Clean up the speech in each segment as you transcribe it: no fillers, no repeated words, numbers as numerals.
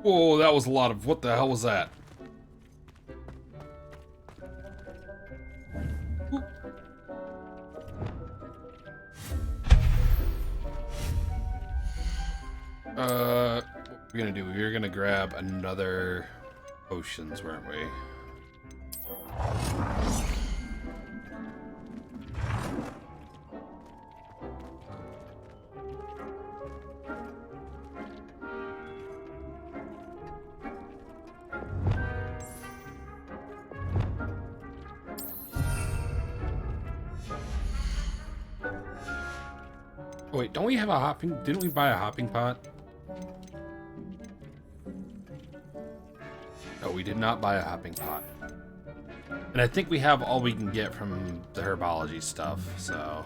Whoa, that was a lot of... What the hell was that? What we're gonna do? We're gonna grab another potions, weren't we? Oh, wait, don't we have a hopping... Didn't we buy a hopping pot? No, we did not buy a hopping pot. And I think we have all we can get from the herbology stuff, so...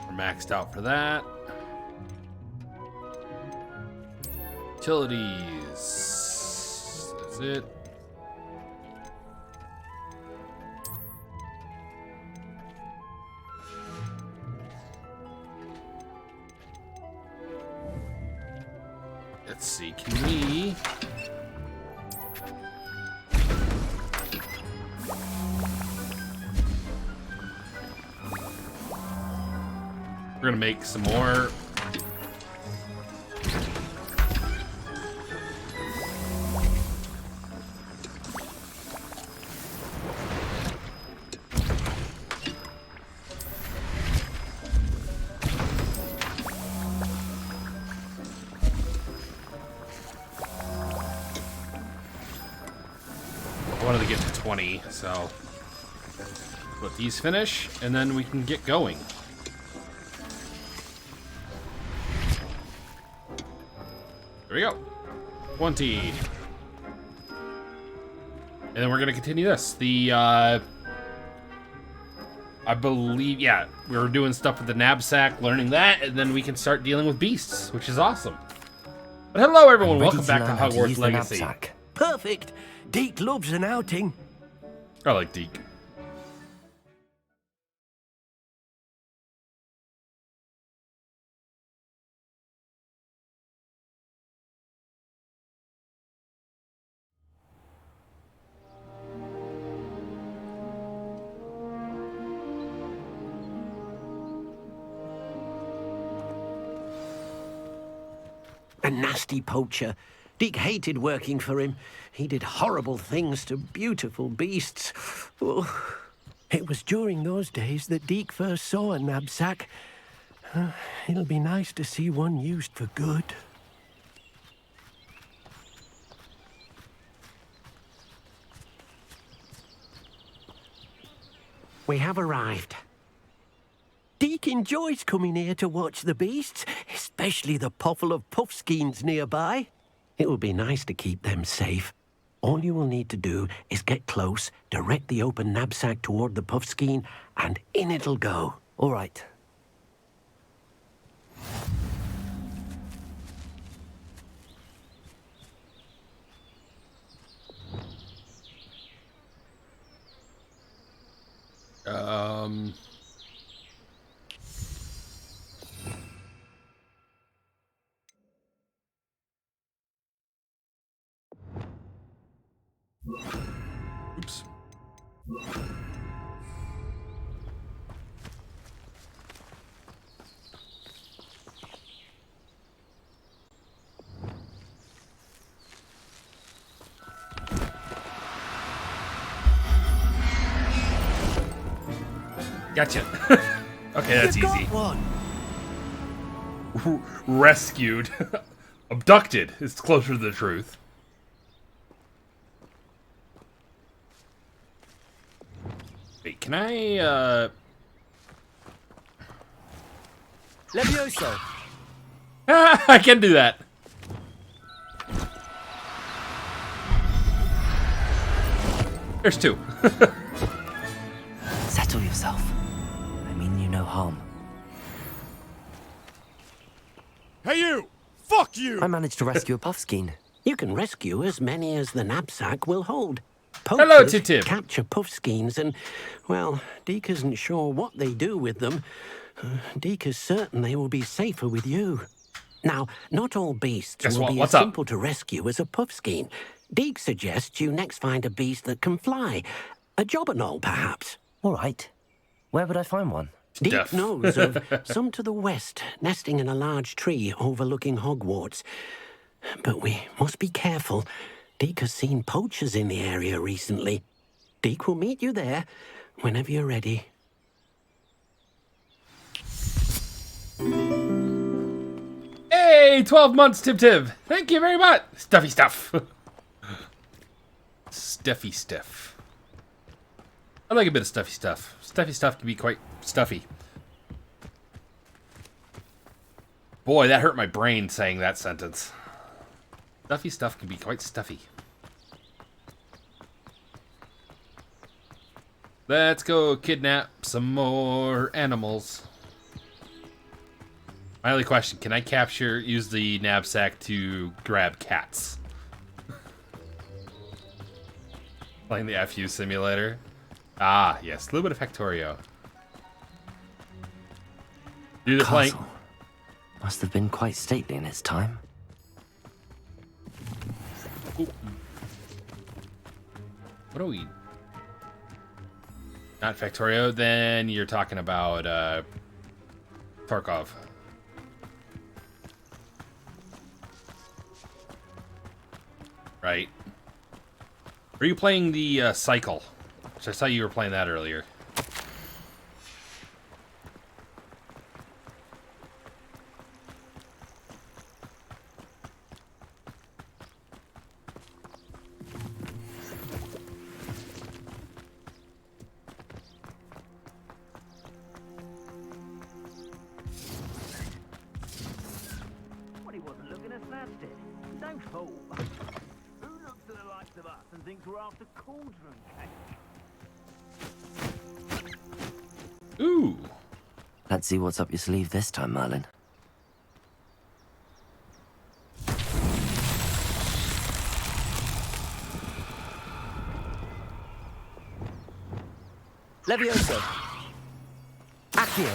We're maxed out for that. Utilities. That's it. Let's see, can we... We're gonna make some more. I wanted to get to 20, so let these finish, and then we can get going. There we go. 20. And then we're gonna continue this. I believe, yeah, we were doing stuff with the knapsack, learning that, and then we can start dealing with beasts, which is awesome. But hello, everyone. Welcome back to Hogwarts Legacy. Perfect. Deke loves an outing. I like Deke. A nasty poacher. Deke hated working for him. He did horrible things to beautiful beasts. Oh, it was during those days that Deke first saw a knapsack. It'll be nice to see one used for good. We have arrived. Deke enjoys coming here to watch the beasts, especially the puffle of puffskeins nearby. It will be nice to keep them safe. All you will need to do is get close, direct the open knapsack toward the puffskein, and in it'll go. All right. Oops. Gotcha. Okay, that's You got easy. one. Rescued. Abducted is closer to the truth. Wait, can I, Levioso. I can do that. There's two. Settle yourself. I mean you no harm. Hey you! Fuck you! I managed to rescue a puffskein. You can rescue as many as the knapsack will hold. Hello, Poachers Titib. capture puffskeins and, well, Deke isn't sure what they do with them, Deek is certain they will be safer with you. Now, not all beasts Guess will what? be What's as up? simple to rescue as a puffskein. Deek suggests you next find a beast that can fly. A jobberknoll, perhaps. All right. Where would I find one? Deek Duff. knows of some to the west, nesting in a large tree overlooking Hogwarts. But we must be careful. Deek has seen poachers in the area recently. Deek will meet you there whenever you're ready. Hey, 12 months, Tib. Thank you very much. Stuffy stuff. Stuffy stuff. I like a bit of stuffy stuff. Stuffy stuff can be quite stuffy. Boy, that hurt my brain saying that sentence. Stuffy stuff can be quite stuffy. Let's go kidnap some more animals. My only question, can I use the knapsack to grab cats? Playing the FU simulator. Ah, yes, a little bit of Factorio. Do the playing. Castle. Must have been quite stately in its time. Ooh. What are we? Not Factorio, then you're talking about Tarkov. Right. Are you playing the Cycle? Which I saw you were playing that earlier. Well, he wasn't looking at Flasted. No fool. Who looks at the likes of us and thinks we're after cauldron cake? Ooh. Let's see what's up your sleeve this time, Merlin. Levioso. Accio.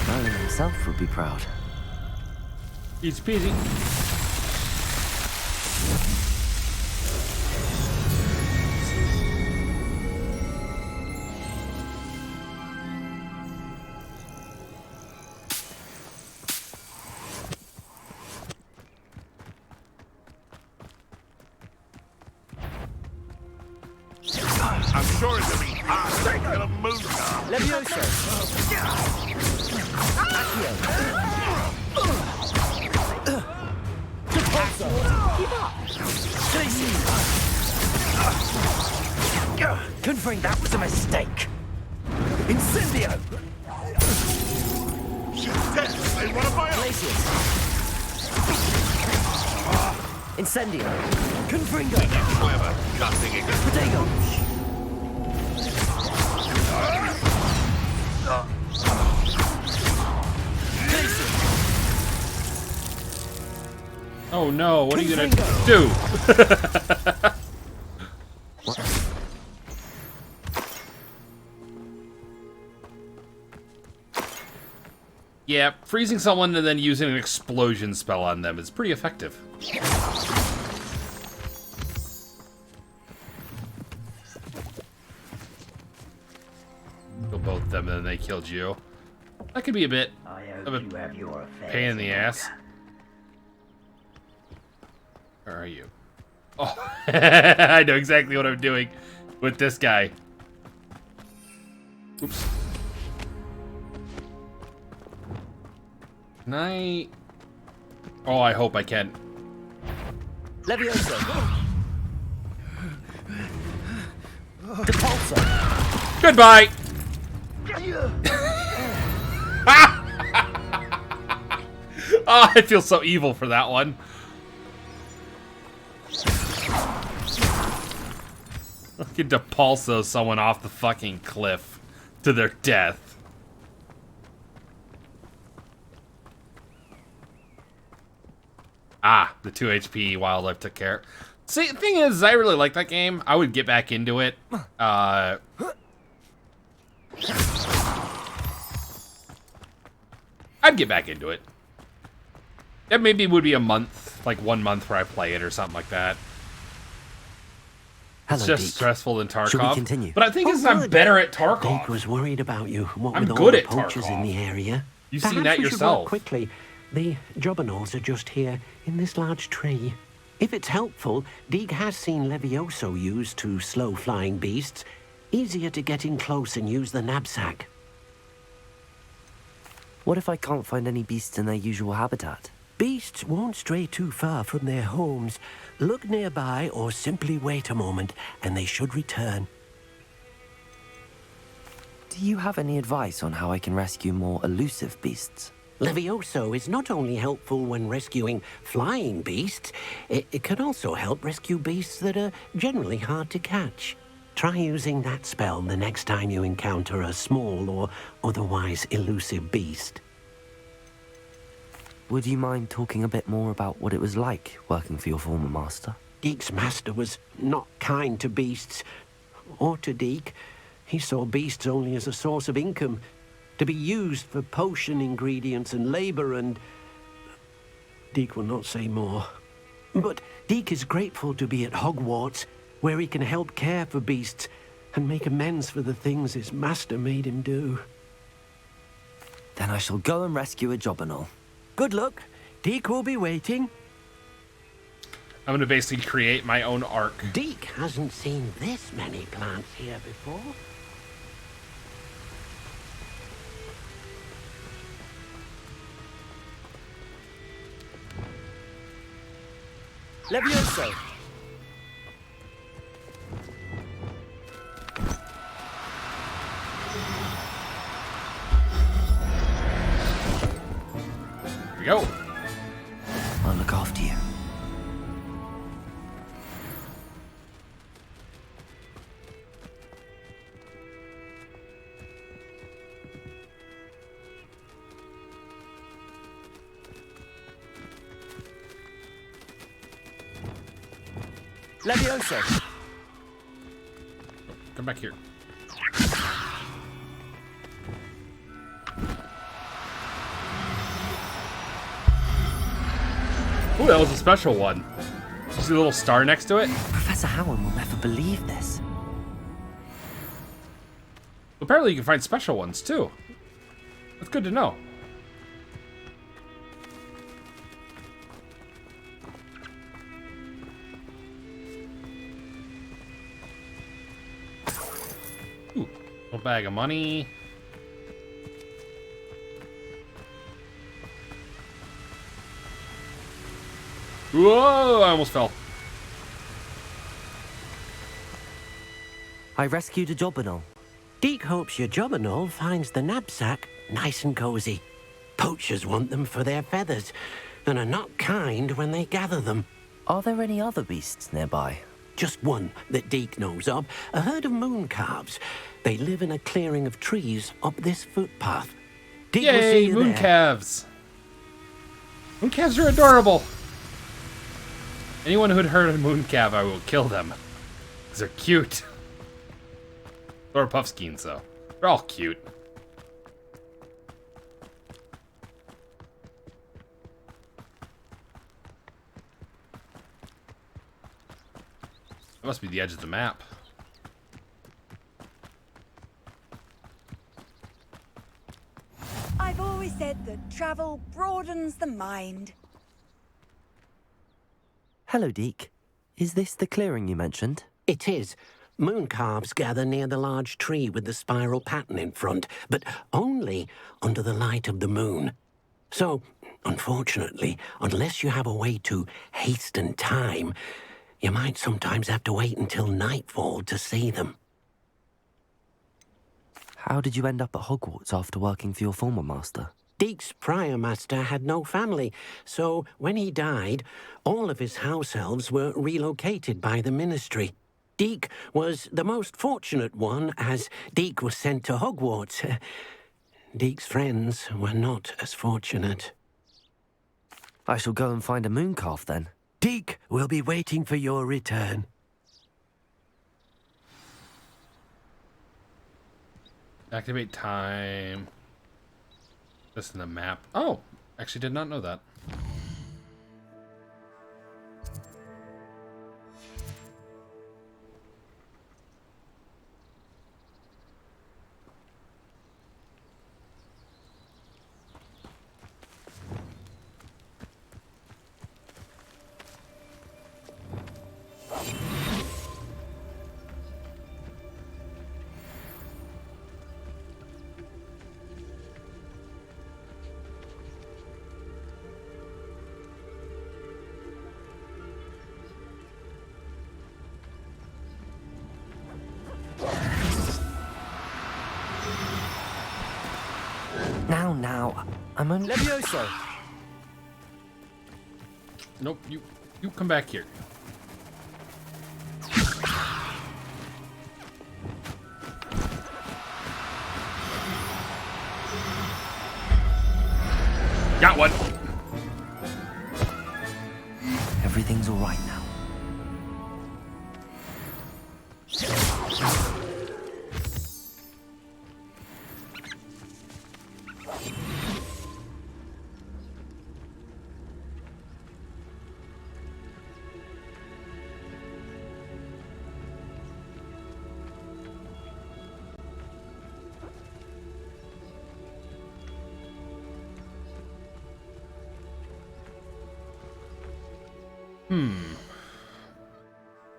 Merlin himself would be proud. Easy peasy. I'm sure it's gonna be hard to kill a moon car. Levioso. Confirming that was a mistake. Incendio. They wanna buy us. Glacius. Incendio. Confringo. Clever. Gutting it. Protego. Oh no, what are you gonna do? Yeah, freezing someone and then using an explosion spell on them is pretty effective. Kill both of them and then they killed you. That could be a bit of a pain in the ass. Where are you? Oh, I know exactly what I'm doing with this guy. Oops. Can I? Oh, I hope I can. Levioso. Depulso. Goodbye. Oh, I feel so evil for that one. Get to pulso someone off the fucking cliff to their death. Ah, the 2 HP wildlife took care. See, the thing is, I really like that game. I would get back into it. I'd get back into it. It maybe would be a month, like 1 month where I play it or something like that. Hello, It's just Deke. stressful than Tarkov. Should we continue? But I think it's I'm good. better at Deke Tarkov. was worried about you, what I'm with all good the at poachers in Tarkov. the area. You've Perhaps seen that we should yourself. work quickly. The Jobberknolls are just here, in this large tree. If it's helpful, Deke has seen Levioso used to slow flying beasts. Easier to get in close and use the knapsack. What if I can't find any beasts in their usual habitat? Beasts won't stray too far from their homes. Look nearby or simply wait a moment, and they should return. Do you have any advice on how I can rescue more elusive beasts? Levioso is not only helpful when rescuing flying beasts, it can also help rescue beasts that are generally hard to catch. Try using that spell the next time you encounter a small or otherwise elusive beast. Would you mind talking a bit more about what it was like working for your former master? Deke's master was not kind to beasts, or to Deke. He saw beasts only as a source of income, to be used for potion ingredients and labor, and Deke will not say more. But Deke is grateful to be at Hogwarts, where he can help care for beasts and make amends for the things his master made him do. Then I shall go and rescue a Jobberknoll. Good luck. Deke will be waiting. I'm gonna basically create my own arc. Deke hasn't seen this many plants here before. Levioso! Here we go. I'll look after you. Levioso! Come back here. Ooh, that was a special one. You see the little star next to it? Professor Howard will never believe this. Apparently you can find special ones too. That's good to know. Ooh, little bag of money. Whoa, I almost fell. I rescued a Jobberknoll. Deke hopes your Jobberknoll finds the knapsack nice and cozy. Poachers want them for their feathers, and are not kind when they gather them. Are there any other beasts nearby? Just one that Deke knows of, a herd of mooncalves. They live in a clearing of trees up this footpath. Deke will see Yay, you moon there. calves. Moon calves are adorable. Anyone who'd heard of moon calf, I will kill them. 'Cause they're cute. Or puffskeins, though. They're all cute. That must be the edge of the map. I've always said that travel broadens the mind. Hello, Deke. Is this the clearing you mentioned? It is. Mooncalves gather near the large tree with the spiral pattern in front, but only under the light of the moon. So, unfortunately, unless you have a way to hasten time, you might sometimes have to wait until nightfall to see them. How did you end up at Hogwarts after working for your former master? Deke's prior master had no family, so when he died, all of his house elves were relocated by the ministry. Deke was the most fortunate one, as Deke was sent to Hogwarts. Deke's friends were not as fortunate. I shall go and find a mooncalf then. Deke will be waiting for your return. Activate time. This in the map. Oh, actually did not know that. Now, I'm only... Levioso! Nope, you come back here. Got one. Everything's all right now.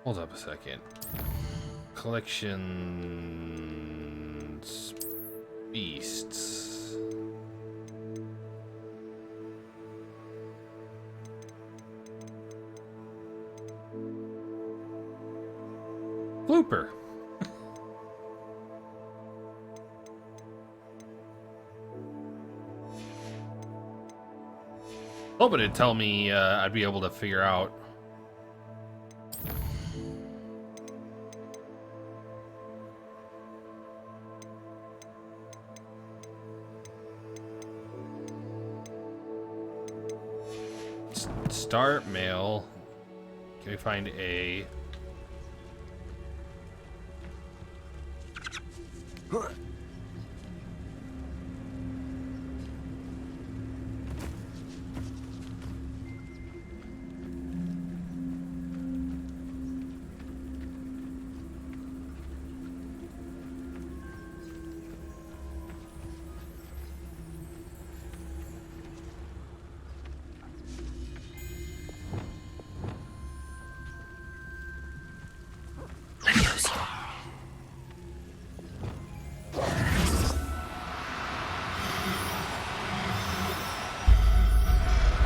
Hold up a second. Collections. Beasts. Blooper. Hoping it'd tell me I'd be able to figure out. Start mail. Can we find a...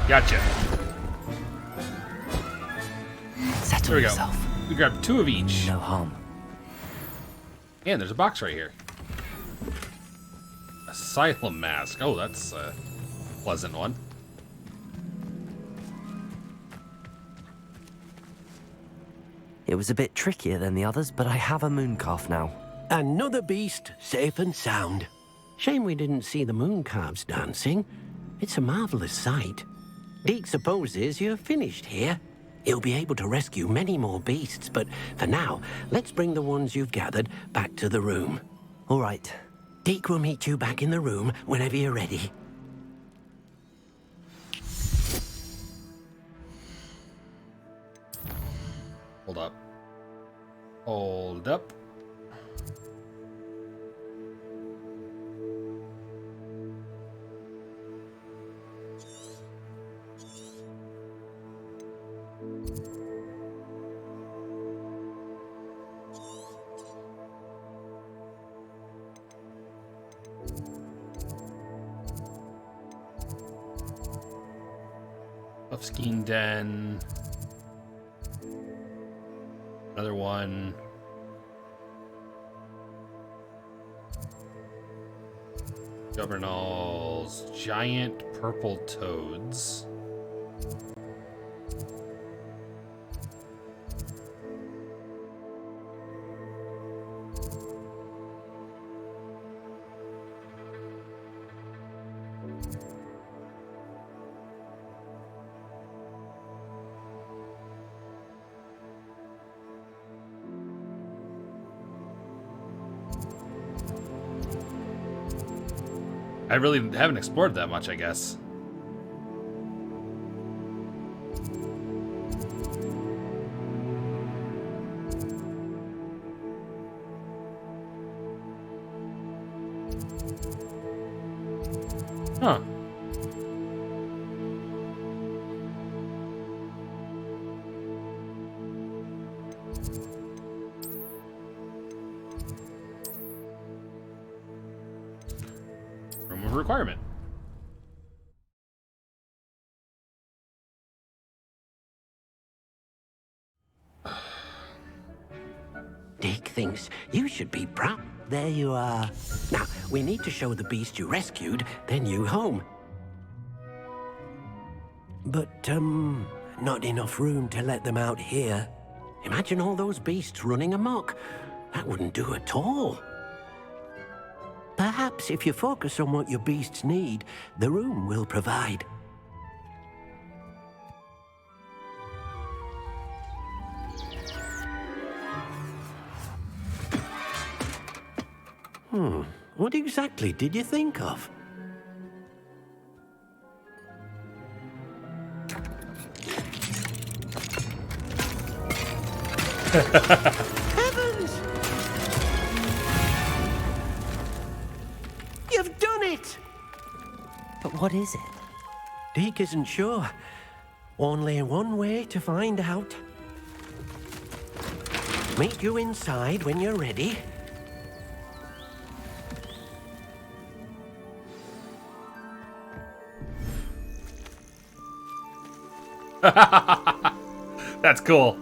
Gotcha. Settle There we go. yourself. We grabbed 2 of each. No harm. And there's a box right here. Asylum mask. Oh, that's a pleasant one. It was a bit trickier than the others, but I have a mooncalf now. Another beast, safe and sound. Shame we didn't see the mooncalves dancing. It's a marvelous sight. Deke supposes you're finished here. He'll be able to rescue many more beasts, but for now, let's bring the ones you've gathered back to the room. All right. Deke will meet you back in the room whenever you're ready. Hold up. Hold up. Puffskein Den. Another one. Governal's giant purple toads. I really haven't explored that much, I guess. Huh. Room of requirement. Dick thinks you should be proud. There you are. Now, we need to show the beast you rescued their new home. But, not enough room to let them out here. Imagine all those beasts running amok. That wouldn't do at all. Perhaps if you focus on what your beasts need, the room will provide. What exactly did you think of? Heavens! You've done it! But what is it? Deke isn't sure. Only one way to find out. Meet you inside when you're ready. That's cool.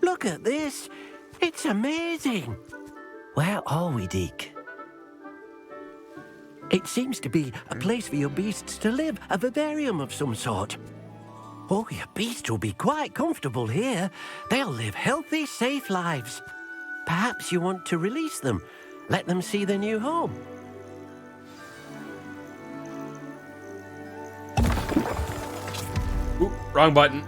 Look at this. It's amazing. Where are we, Deke? It seems to be a place for your beasts to live, a vivarium of some sort. Oh, your beasts will be quite comfortable here. They'll live healthy, safe lives. Perhaps you want to release them, let them see their new home. Oop, wrong button.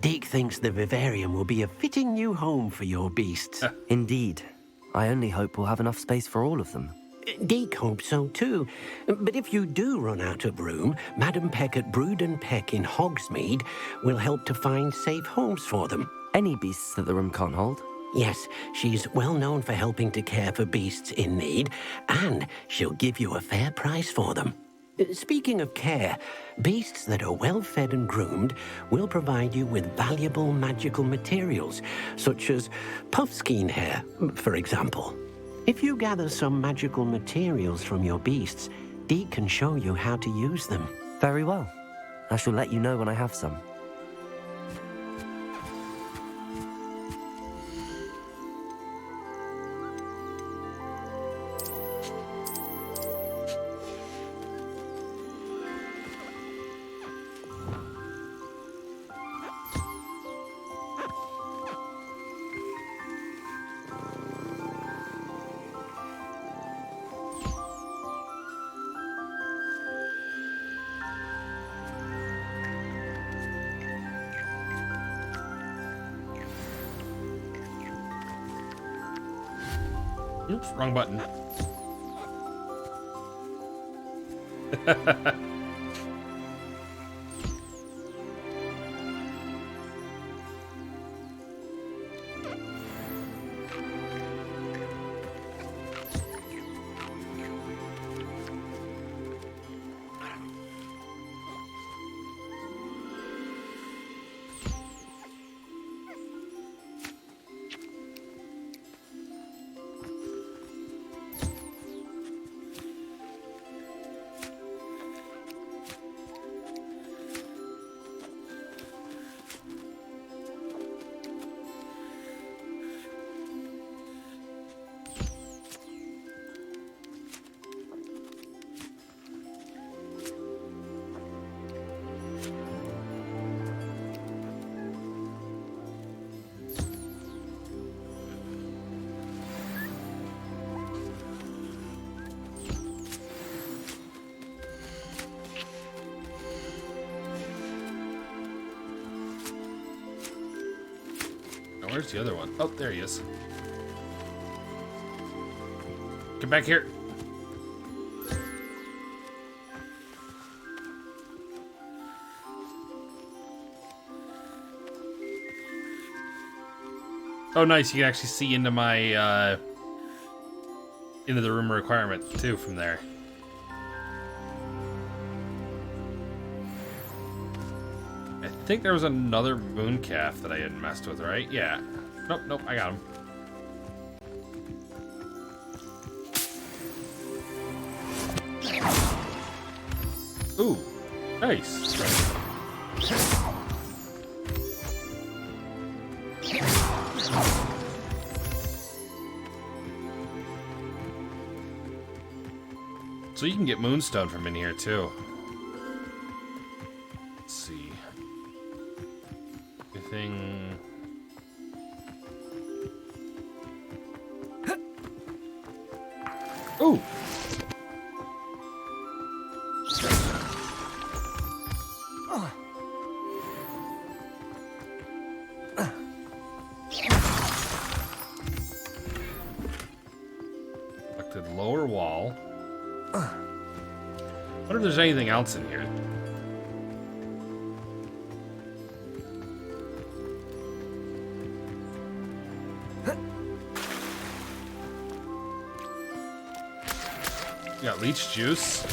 Deke thinks the vivarium will be a fitting new home for your beasts. Indeed. I only hope we'll have enough space for all of them. Deke hopes so too. But if you do run out of room, Madam Peck at Brood and Peck in Hogsmeade will help to find safe homes for them. Any beasts that the room can't hold? Yes, she's well known for helping to care for beasts in need, and she'll give you a fair price for them. Speaking of care, beasts that are well fed and groomed will provide you with valuable magical materials, such as puffskein hair, for example. If you gather some magical materials from your beasts, Deke can show you how to use them. Very well. I shall let you know when I have some. Oops, wrong button. Now, where's the other one? Oh, there he is. Get back here. Oh, nice. You can actually see into my, into the room requirement, too, from there. I think there was another mooncalf that I hadn't messed with, right? Yeah. Nope, nope, I got him. Ooh, nice. So you can get moonstone from in here too. Let's see. Anything? Ooh. Selected lower wall. Wonder if there's anything else in here. Got leech juice.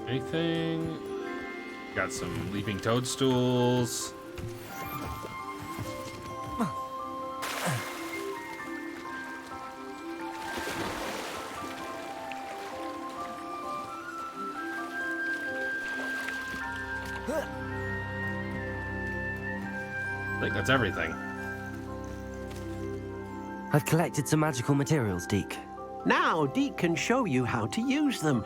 Anything? Got some leaping toadstools. I think that's everything. I've collected some magical materials, Deke. Now, Deke can show you how to use them.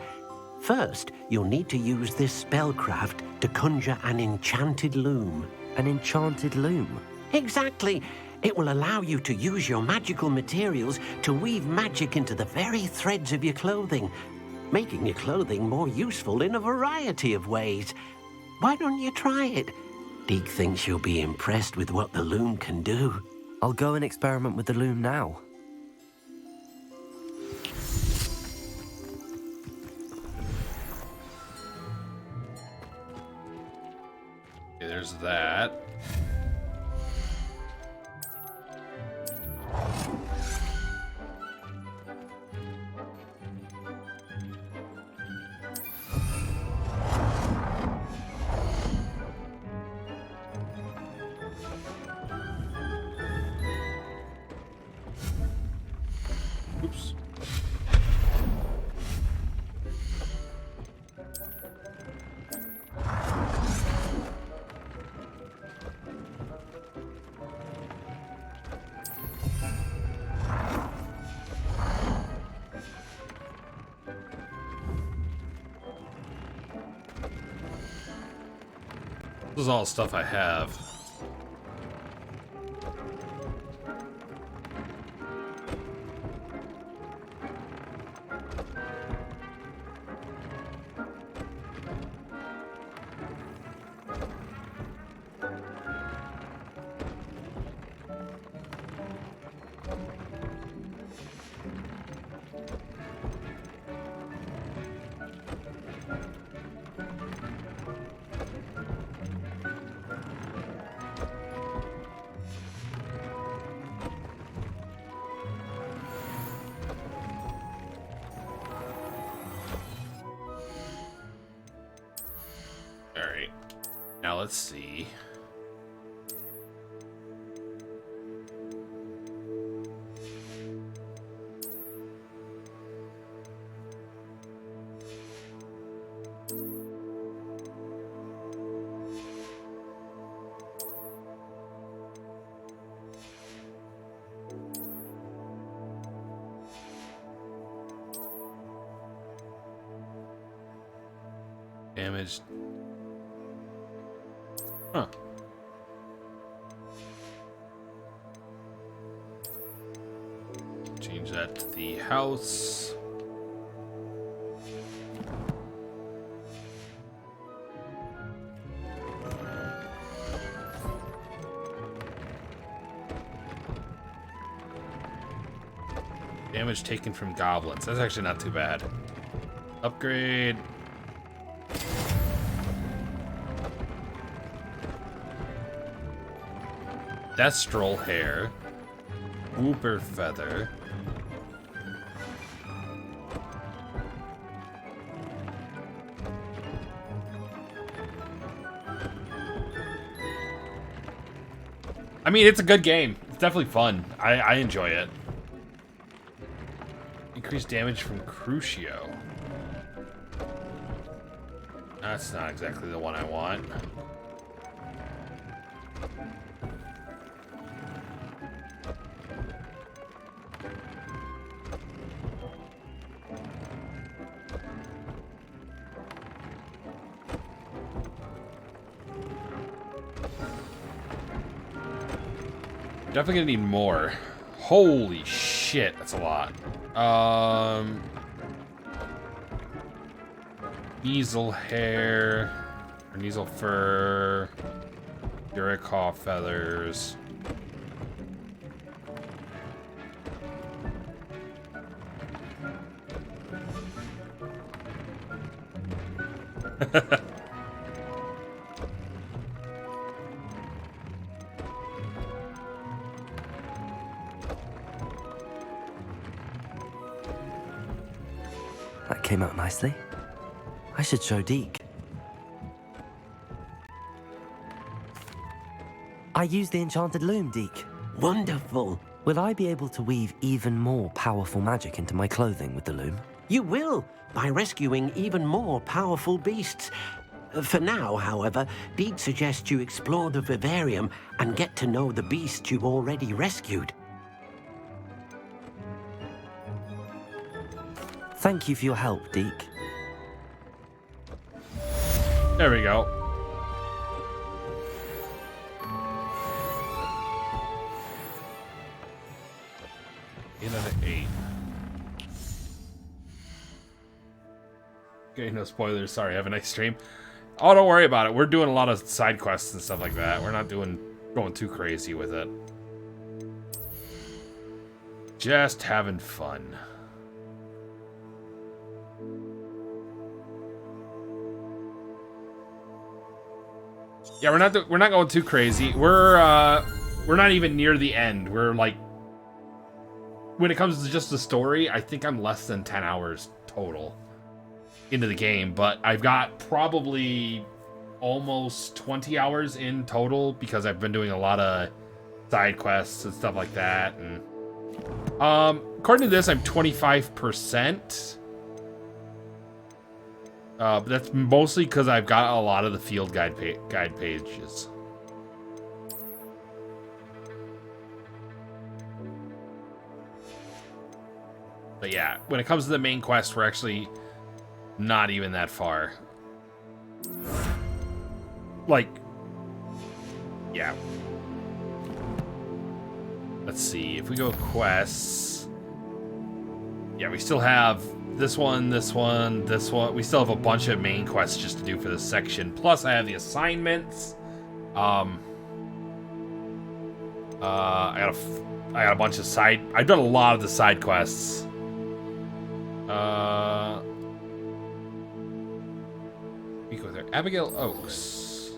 First, you'll need to use this spellcraft to conjure an enchanted loom. An enchanted loom. Exactly. It will allow you to use your magical materials to weave magic into the very threads of your clothing, making your clothing more useful in a variety of ways. Why don't you try it? Deke thinks you'll be impressed with what the loom can do. I'll go and experiment with the loom now. Okay, there's that. Oops. This is all stuff I have. Alright. Now let's see. Damage. Huh. Change that to the house. Damage taken from goblins. That's actually not too bad. Upgrade. Thestral hair. Whooper feather. I mean, it's a good game. It's definitely fun. I enjoy it. Increased damage from Crucio. That's not exactly the one I want. Definitely gonna need more. Holy shit, that's a lot. Easel hair, or Easel fur, Urichaw feathers. That came out nicely. I should show Deke. I used the enchanted loom, Deke. Wonderful. Will I be able to weave even more powerful magic into my clothing with the loom? You will, by rescuing even more powerful beasts. For now, however, Deke suggests you explore the vivarium and get to know the beasts you've already rescued. Thank you for your help, Deke. There we go. Eight out of 8. Okay, no spoilers. Sorry, have a nice stream. Oh, don't worry about it. We're doing a lot of side quests and stuff like that. We're not going too crazy with it. Just having fun. Yeah, we're not going too crazy. We're not even near the end. We're like, when it comes to just the story, I think I'm less than 10 hours total into the game, but I've got probably almost 20 hours in total because I've been doing a lot of side quests and stuff like that. And according to this, I'm 25%. But that's mostly because I've got a lot of the field guide pages. But yeah, when it comes to the main quest, we're actually not even that far. Like, yeah. Let's see, if we go quests. Yeah, we still have this one, this one, this one. We still have a bunch of main quests just to do for this section. Plus, I have the assignments. I got a bunch of side. I've done a lot of the side quests. We go there. Abigail Oaks.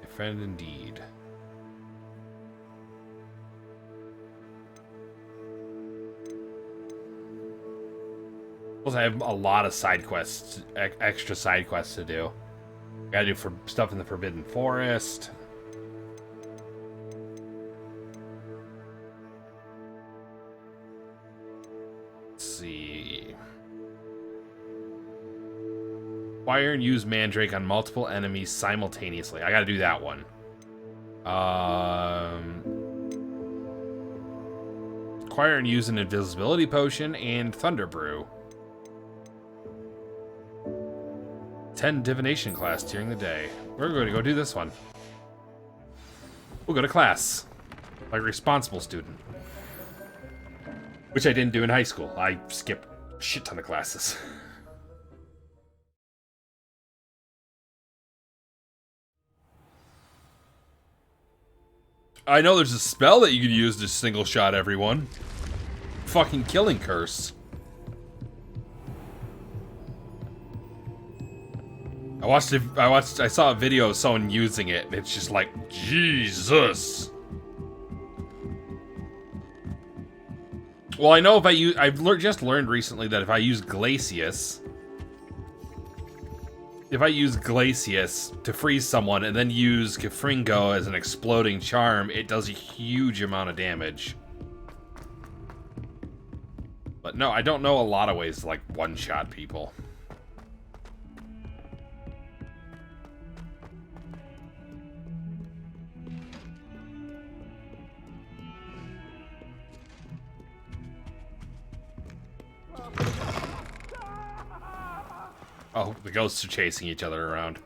A friend indeed. Plus, I have a lot of side quests, extra side quests to do. Gotta do for stuff in the Forbidden Forest. Let's see. Acquire and use Mandrake on multiple enemies simultaneously. I gotta do that one. Acquire and use an invisibility potion and Thunder Brew. 10 divination class during the day. We're going to go do this one. We'll go to class. Like a responsible student. Which I didn't do in high school. I skipped a shit ton of classes. I know there's a spell that you can use to single shot everyone. Fucking killing curse. I saw a video of someone using it, and it's just like, Jesus. Well, I know I've just learned recently that if I use Glacius to freeze someone and then use Kefringo as an exploding charm, it does a huge amount of damage. But no, I don't know a lot of ways to, like, one-shot people. Oh, the ghosts are chasing each other around.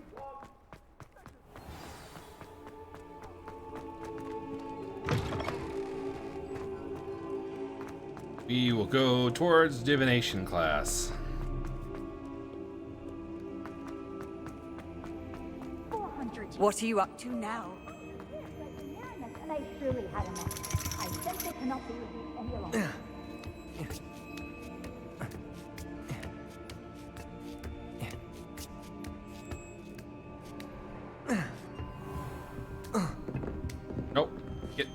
We will go towards divination class. What are you up to now? And I surely had enough. I simply cannot be with you any longer. Nope. Get.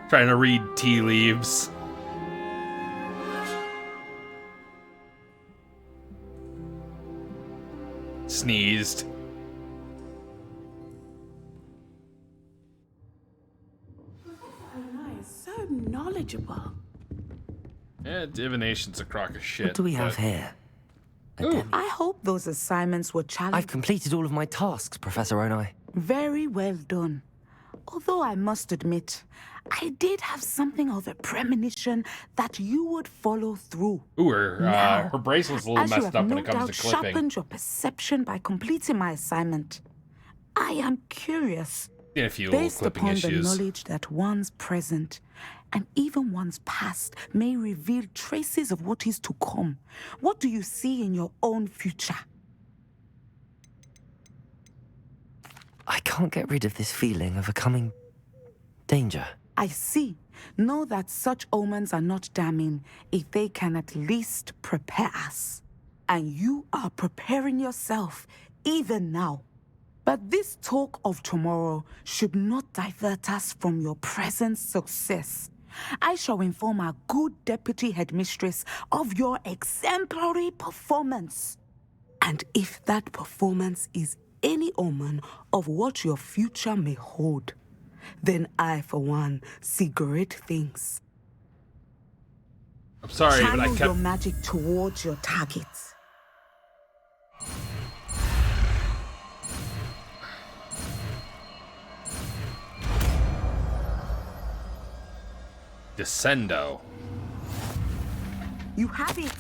Trying to read tea leaves. Sneezed. So knowledgeable. Yeah, divination's a crock of shit. What do we have but- here? Ooh. I hope those assignments were challenging. I've completed all of my tasks, Professor Onai. Very well done. Although I must admit, I did have something of a premonition that you would follow through. Ooh, Now, her bracelet's a little as you messed have up when no it comes doubt to clipping. sharpened your perception by completing my assignment, I am curious, Yeah, a few little based clipping upon issues. the knowledge that one's present and even one's past may reveal traces of what is to come. What do you see in your own future? I can't get rid of this feeling of a coming danger. I see. Know that such omens are not damning if they can at least prepare us. And you are preparing yourself, even now. But this talk of tomorrow should not divert us from your present success. I shall inform our good deputy headmistress of your exemplary performance. And if that performance is any omen of what your future may hold, then I, for one, see great things. I'm sorry, but I Channel your kept... magic towards your targets. Descendo. You have it.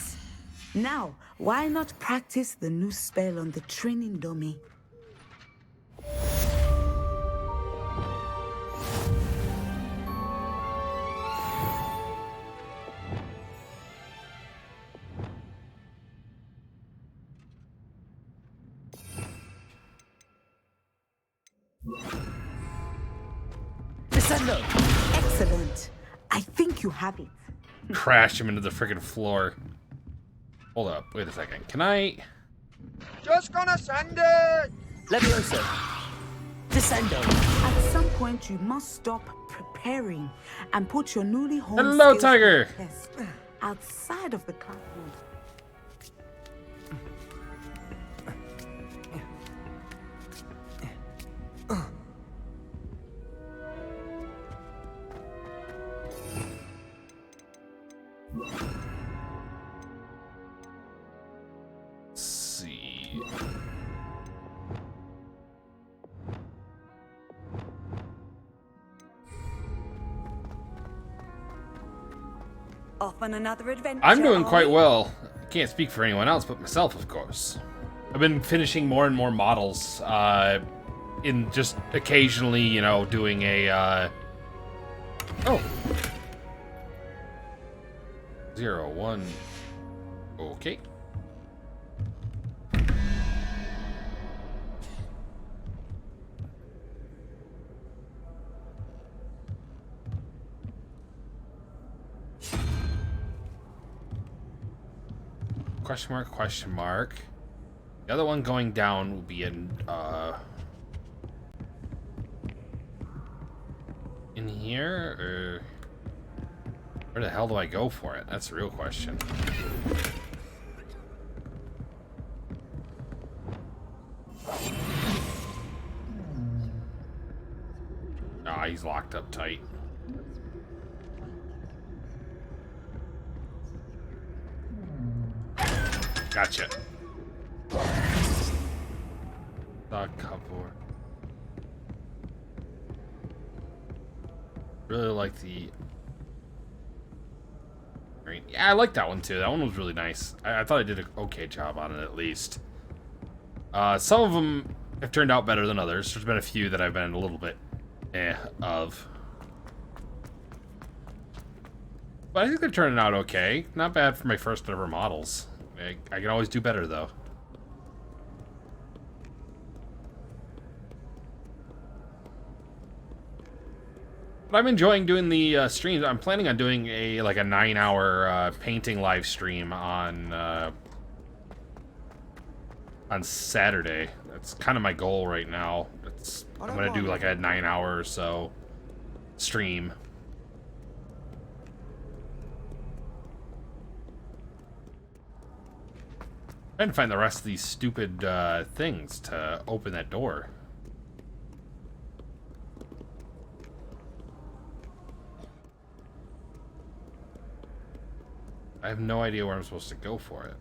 Now, why not practice the new spell on the training dummy? Descendo! Excellent. I think you have it. Crash him into the freaking floor. Hold up, wait a second. Can I... Just gonna send it! Levioso! Descendo! At some point, you must stop preparing and put your newly honed Hello, skills Tiger. to the test outside of the classroom. Off on another adventure. I'm doing are quite we? well. I can't speak for anyone else but myself, of course. I've been finishing more and more models, in just occasionally, you know, doing a, oh. 0, 1. Okay. Question mark, question mark. The other one going down will be in here, or where the hell do I go for it? That's the real question. Ah, he's locked up tight. Gotcha. Couple. Really like the. Yeah, I like that one too. That one was really nice. I thought I did an okay job on it at least. Some of them have turned out better than others. There's been a few that I've been a little bit of. But I think they're turning out okay. Not bad for my first ever models. I can always do better though. But I'm enjoying doing the streams. I'm planning on doing a 9-hour painting live stream on Saturday. That's kind of my goal right now. I'm gonna do like a 9-hour or so stream. Trying to find the rest of these stupid things to open that door. I have no idea where I'm supposed to go for it.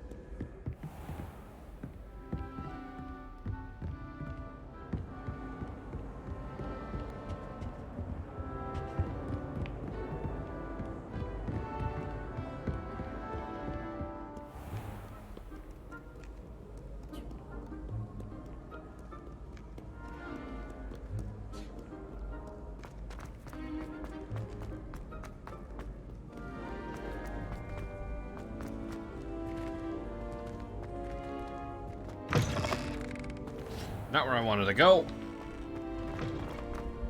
Not where I wanted to go.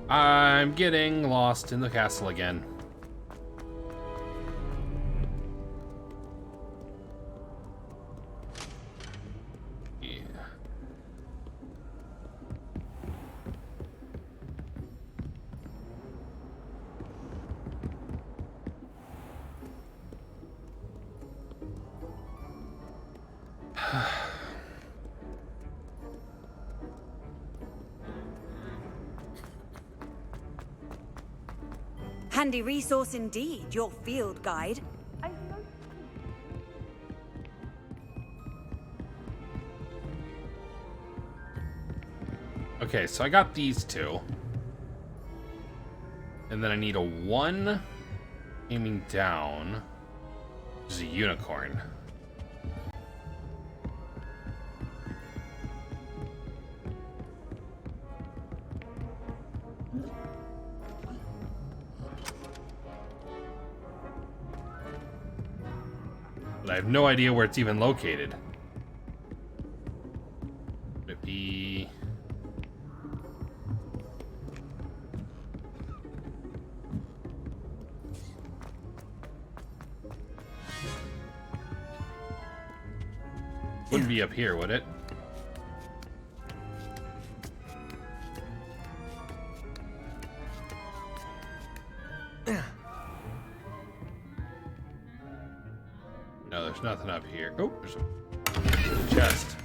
I'm getting lost in the castle again. Yeah. Handy resource indeed, your field guide. Okay, so I got these two. And then I need a 1 aiming down, which is a unicorn. But I have no idea where it's even located. Would it be... Wouldn't be up here, would it? No, there's nothing up here. Oh, there's a chest.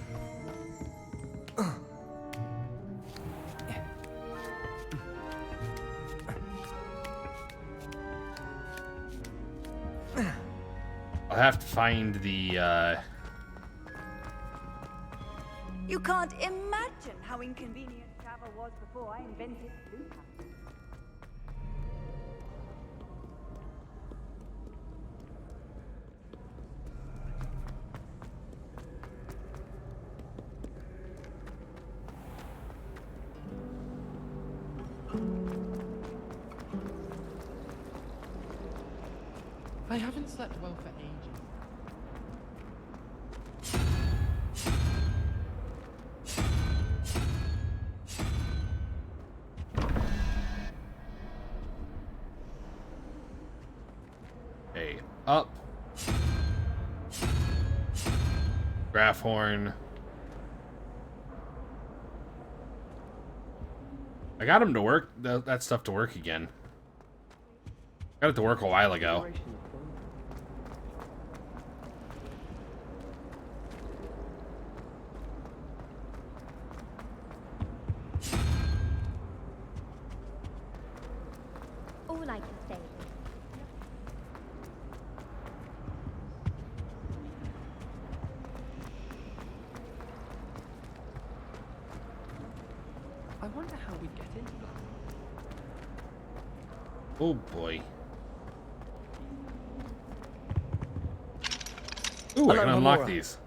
I'll have to find the You can't imagine how inconvenient travel was before I invented blue captain. I haven't slept well for ages. Hey, up. Graphorn. I got him to work, that stuff to work again. Got it to work a while ago. All I can say is I wonder how we'd get into that. Oh boy. Ooh, I can unlock these.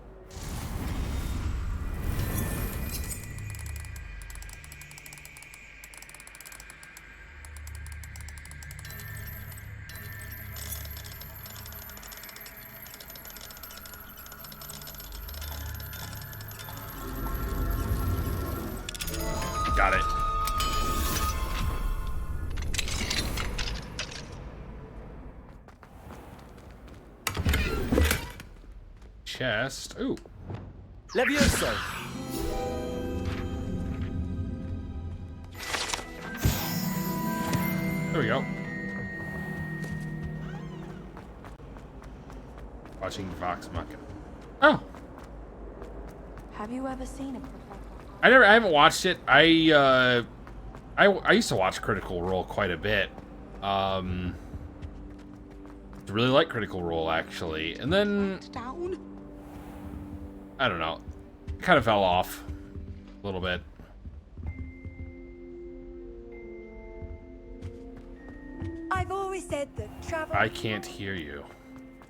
Got it. Chest. Ooh. Levioso! There we go. Watching Vox Machina. Oh. Have you ever seen a professor? I haven't watched it. I used to watch Critical Role quite a bit. Really like Critical Role actually. And then I don't know. Kind of fell off a little bit. I've always said that travel. I can't hear you.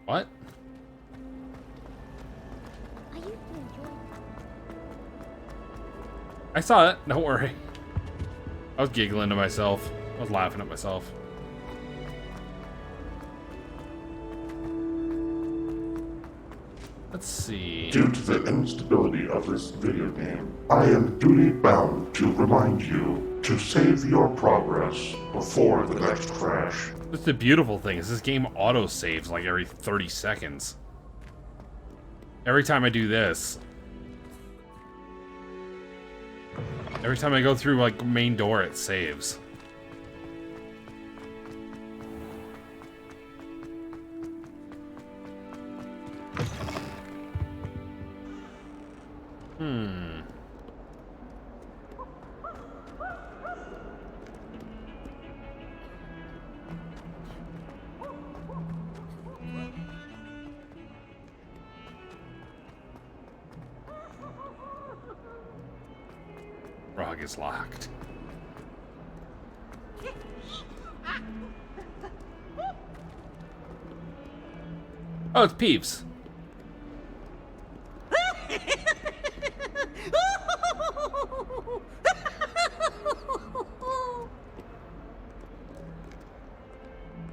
What? I used to enjoy I saw it. Don't worry. I was giggling to myself. I was laughing at myself. Let's see. Due to the instability of this video game, I am duty bound to remind you to save your progress before the next crash. That's the beautiful thing is this game auto saves like every 30 seconds. Every time I do this. Every time I go through like main door, it saves. Rog is locked. Oh, it's Peeves.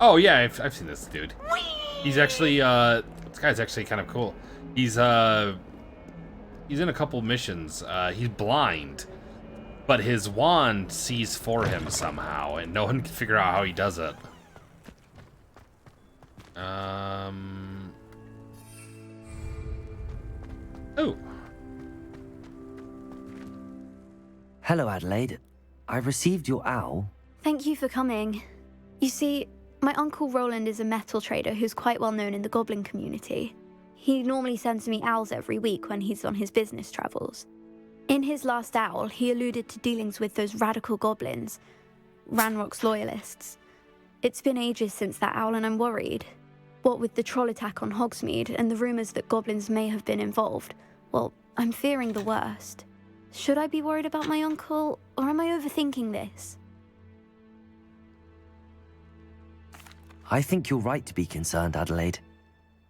Oh yeah, I've seen this dude. He's actually this guy's actually kind of cool. He's in a couple missions. He's blind, but his wand sees for him somehow, and no one can figure out how he does it. Oh. Hello, Adelaide. I received your owl. Thank you for coming. You see, my uncle Roland is a metal trader who's quite well known in the goblin community. He normally sends me owls every week when he's on his business travels. In his last owl, he alluded to dealings with those radical goblins, Ranrock's loyalists. It's been ages since that owl and I'm worried. What with the troll attack on Hogsmeade and the rumours that goblins may have been involved, well, I'm fearing the worst. Should I be worried about my uncle, or am I overthinking this? I think you're right to be concerned, Adelaide.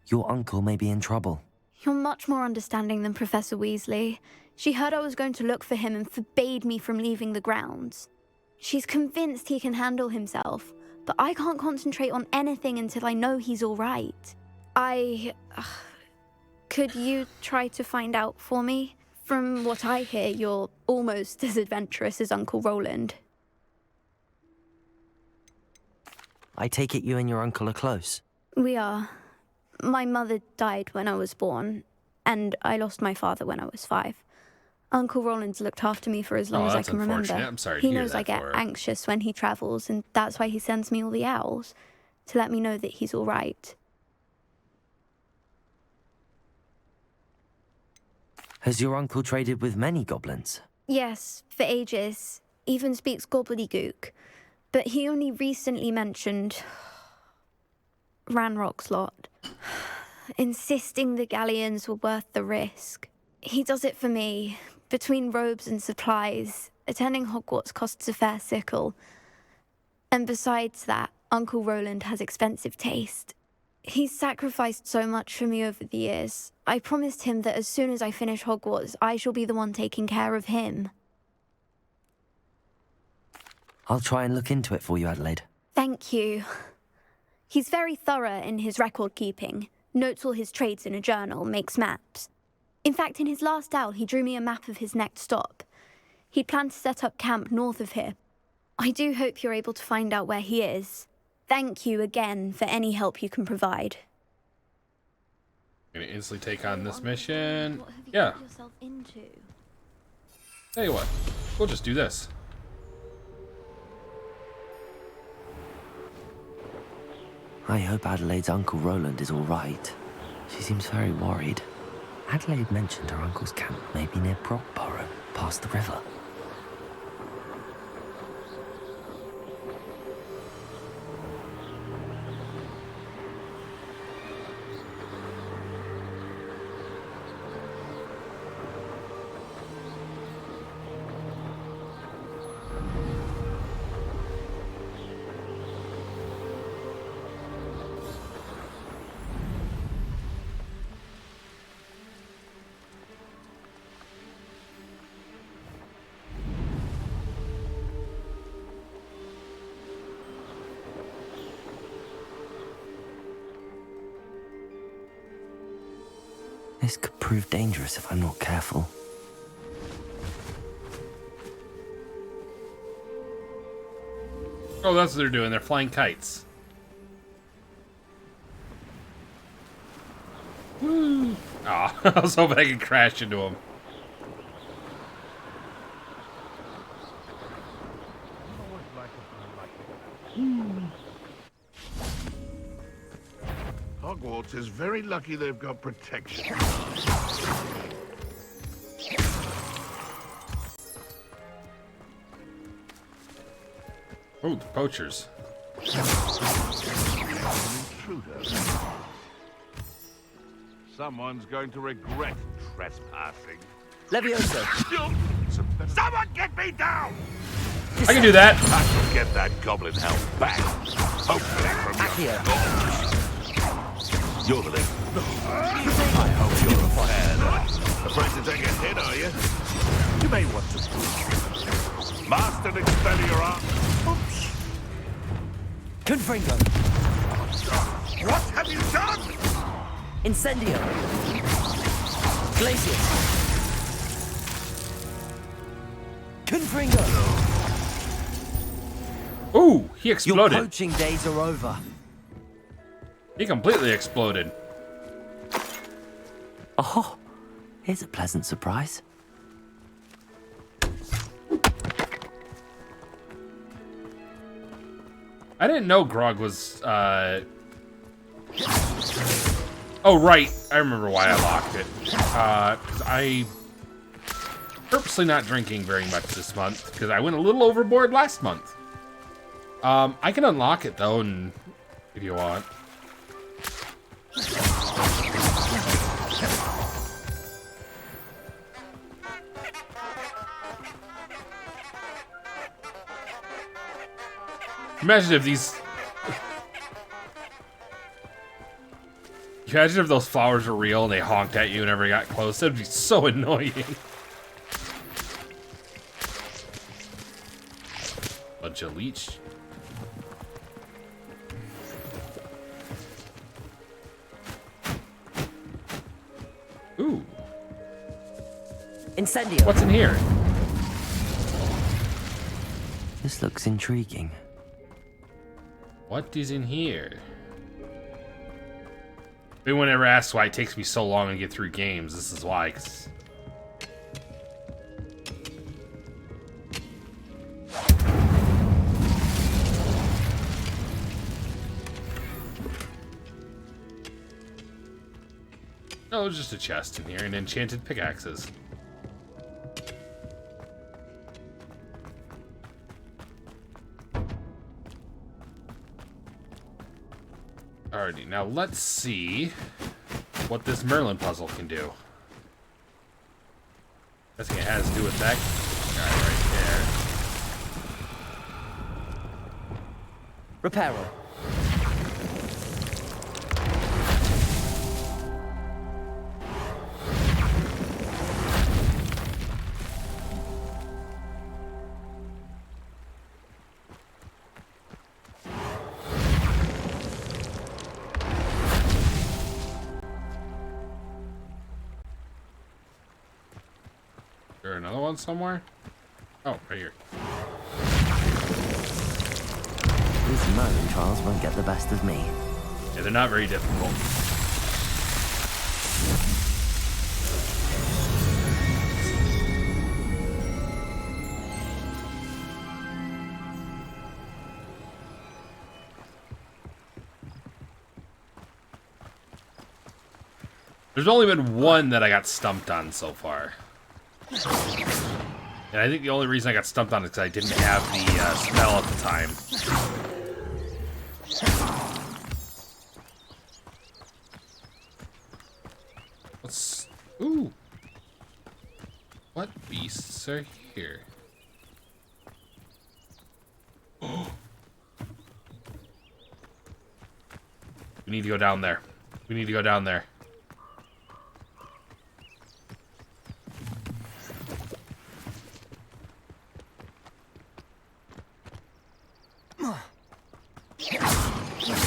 Your uncle may be in trouble. You're much more understanding than Professor Weasley. She heard I was going to look for him and forbade me from leaving the grounds. She's convinced he can handle himself, but I can't concentrate on anything until I know he's all right. Could you try to find out for me? From what I hear, you're almost as adventurous as Uncle Roland. I take it you and your uncle are close. We are. My mother died when I was born, and I lost my father when I was 5. Uncle Roland's looked after me for as long as I can remember. I'm sorry to He hear knows that I get for her. anxious when he travels, and that's why he sends me all the owls, to let me know that he's all right. Has your uncle traded with many goblins? Yes, for ages. Even speaks gobbledygook. But he only recently mentioned Ranrock's lot, insisting the galleons were worth the risk. He does it for me. Between robes and supplies, attending Hogwarts costs a fair sickle. And besides that, Uncle Roland has expensive taste. He's sacrificed so much for me over the years. I promised him that as soon as I finish Hogwarts, I shall be the one taking care of him. I'll try and look into it for you, Adelaide. Thank you. He's very thorough in his record keeping, notes all his trades in a journal, makes maps. In fact, in his last owl, he drew me a map of his next stop. He planned to set up camp north of here. I do hope you're able to find out where he is. Thank you again for any help you can provide. I'm gonna instantly take on this mission. Yeah. Tell you what, we'll just do this. I hope Adelaide's Uncle Roland is all right. She seems very worried. Adelaide mentioned her uncle's camp may be near Brockborough, past the river. This could prove dangerous if I'm not careful. Oh, that's what they're doing. They're flying kites. Woo! Aw, I was hoping I could crash into them. Hogwarts is very lucky they've got protection. Oh, the poachers. Intruder. Someone's going to regret trespassing. Levioso! Someone get me down! I can do that. I can get that goblin help back. Hopefully from your You're the lead. I hope you're prepared. Afraid to take a hit, are you? You may want to. Master Expelliarmus. Oops. Confringo! What have you done? Incendio! Glacius! Confringo! Ooh, he exploded. Your poaching days are over. He completely exploded. Oh, here's a pleasant surprise. I didn't know Grog was, Oh, right. I remember why I locked it. 'Cause I purposely not drinking very much this month, because I went a little overboard last month. I can unlock it, though, and if you want. Imagine if these... Imagine if those flowers were real and they honked at you whenever you got close. That'd be so annoying. Bunch of leech. Ooh. Incendio. What's in here? This looks intriguing. What is in here? Everyone ever asks why it takes me so long to get through games. This is why. 'Cause no, there's just a chest in here and enchanted pickaxes. Alrighty, now let's see what this Merlin puzzle can do. I think it has to do with that guy right there. Reparo. Is there another one somewhere? Oh, right here. These Merlin trials won't get the best of me. Yeah, they're not very difficult. There's only been one that I got stumped on so far. And I think the only reason I got stumped on is because I didn't have the spell at the time. What's... Ooh! What beasts are here? We need to go down there. We need to go down there.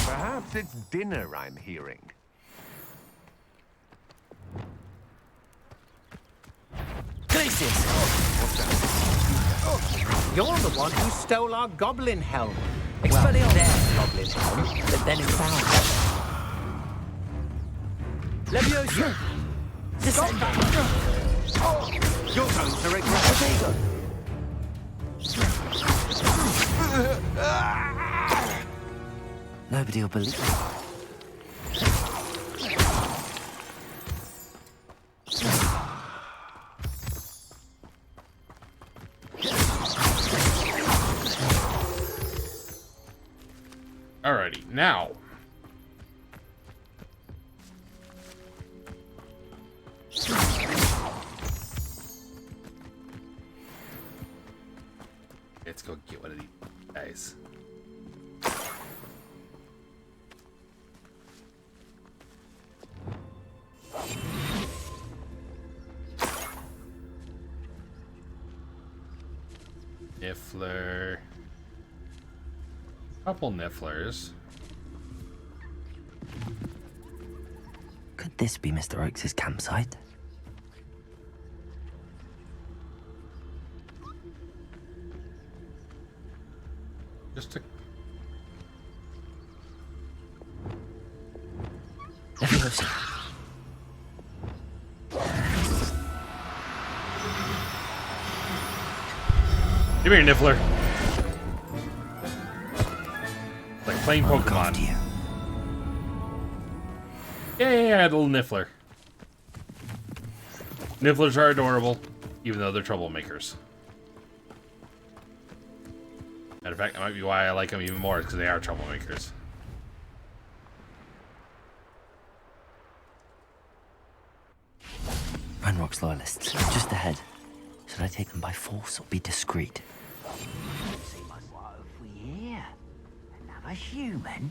Perhaps it's dinner I'm hearing. Glacius! You're the one who stole our goblin helm. Expelliarmus. Their goblin helm, but then it's ours. Leviosa! Descendo! You're going to regret Protego! Nobody will believe it. Alrighty, now. Let's go get one of these guys. Niffler. Couple Nifflers. Could this be Mr. Oakes' campsite? Just a... Leviosa! Come here, Niffler. Like playing Pokemon. Yay, I had a little Niffler. Nifflers are adorable, even though they're troublemakers. Matter of fact, that might be why I like them even more, because they are troublemakers. Ranrock's loyalists, just ahead. Should I take them by force or be discreet? See my wife for here. A human?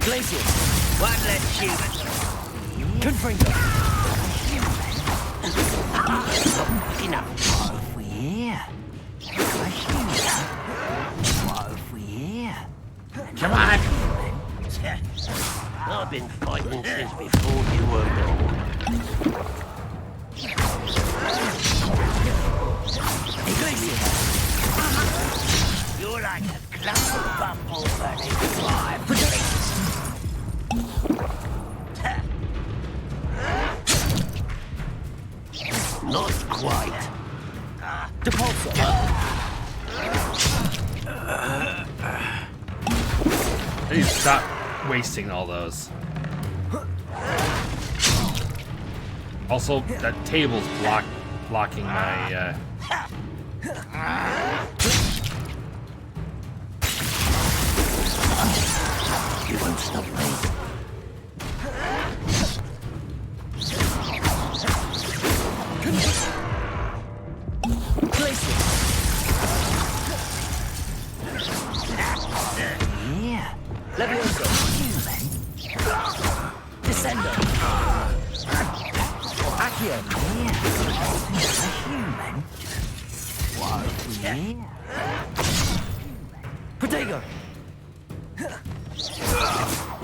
Glacius. One less human. Confringo. Enough. What have we here? A human. What have we here? Come on. I've been fighting since before you were born. Iglesias. You're like a clump of bumble burning fire. Not quite. Depulso. I need to stop wasting all those. Also, that table's blocking my. You won't stop me. Glacius. Yeah. Levioso. Human. Descendo. Accio. Yeah. A human. What have we here? Protego.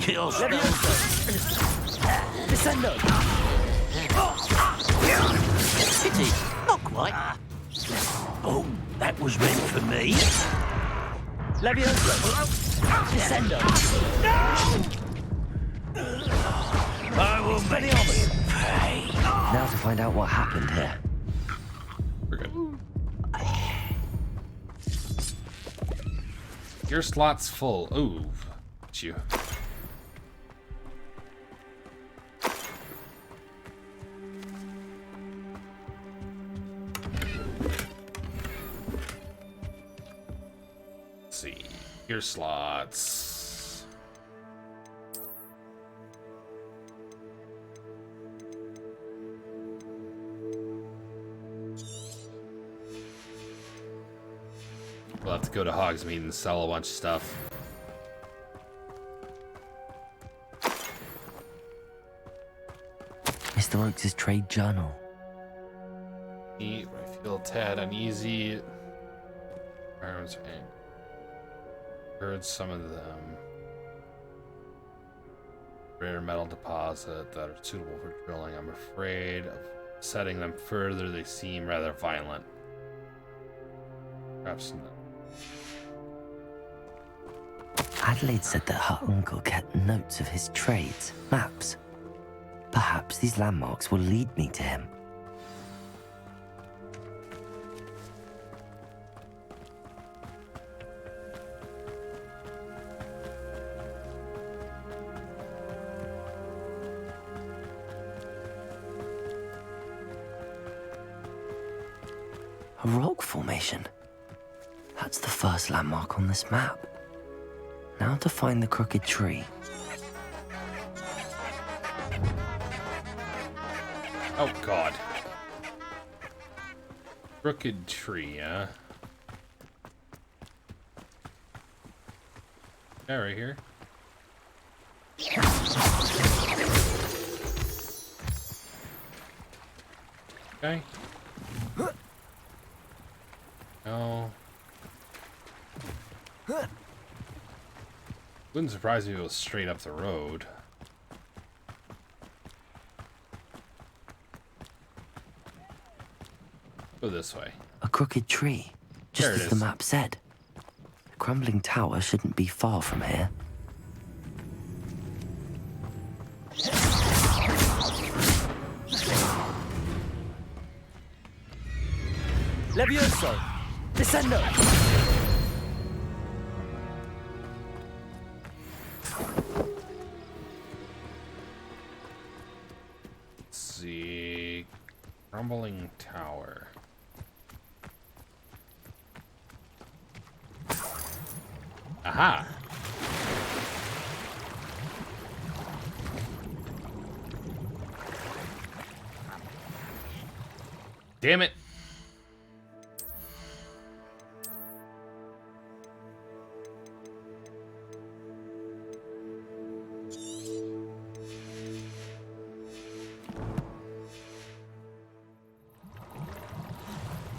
You're Levioso. Descendo. Pity. Not quite. Oh, that was meant for me. Levioso. Descendo. I will make you pay. Now to find out what happened here. We're good. Your slot's full. Ooh, it's you. Let's see. Your slots. We'll have to go to Hogsmeade and sell a bunch of stuff. Mr. Oaks' trade journal. I feel tad uneasy. Arms are angry. Heard some of them. Rare metal deposit that are suitable for drilling. I'm afraid of setting them further. They seem rather violent. Perhaps not. Adelaide said that her uncle kept notes of his trades, maps. Perhaps these landmarks will lead me to him. A rock formation. That's the first landmark on this map. Now to find the crooked tree. Oh, God. Crooked tree, huh? Yeah, right here. Okay. No. Wouldn't surprise me if it was straight up the road. Go this way. A crooked tree, just There it as the is. map said. The crumbling tower shouldn't be far from here. Levioso. Descendo. Crumbling tower. Aha! Damn it!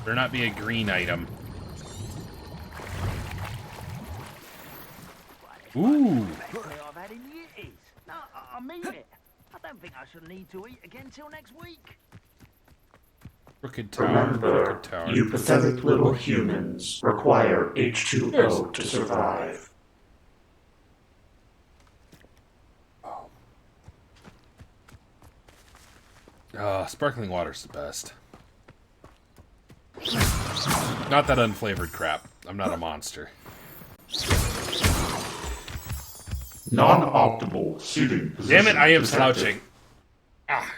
Better not be a green item. Ooh! I've had in years. No, I mean it. I don't think I shall need to eat again till next week. Crooked tower. Remember, Crooked tower. you pathetic little humans require H2O to survive. Sparkling water's the best. Not that unflavored crap. I'm not a monster. Non-optimal seating position. Damn it, I am detected. slouching. Ah.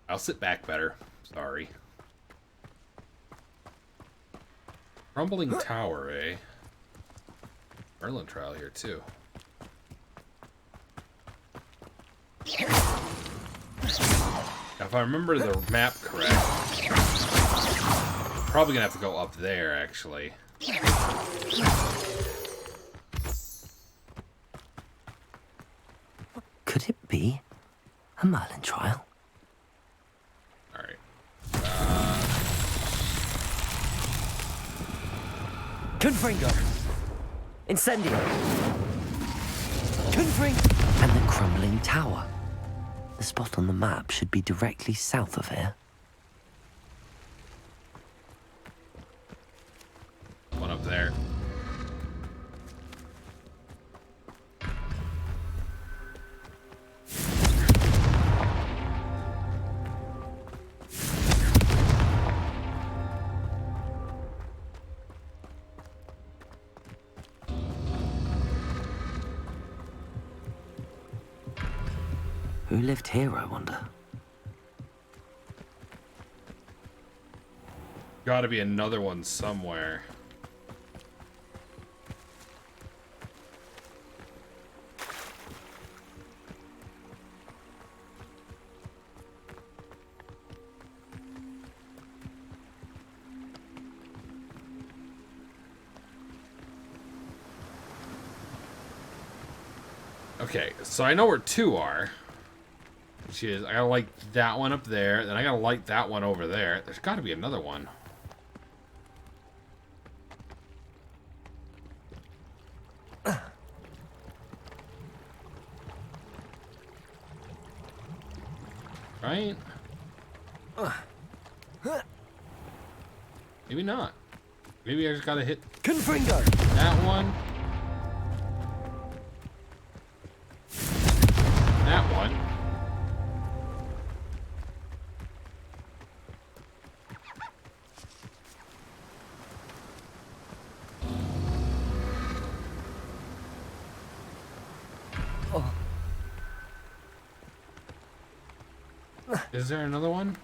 I'll sit back better. Sorry. Crumbling tower, eh? Merlin trial here, too. If I remember the map correct, I'm probably gonna have to go up there, actually. Could it be a Merlin trial? Alright. Confringo. Incendio. Confring. And the crumbling tower. The spot on the map should be directly south of here. One up there. Who lived here, I wonder? Gotta be another one somewhere. Okay, so I know where two are. Which is, I gotta light that one up there, then I gotta light that one over there. There's gotta be another one. Right? Maybe not. Maybe I just gotta hit Confringo. that one. That one. Is there another one?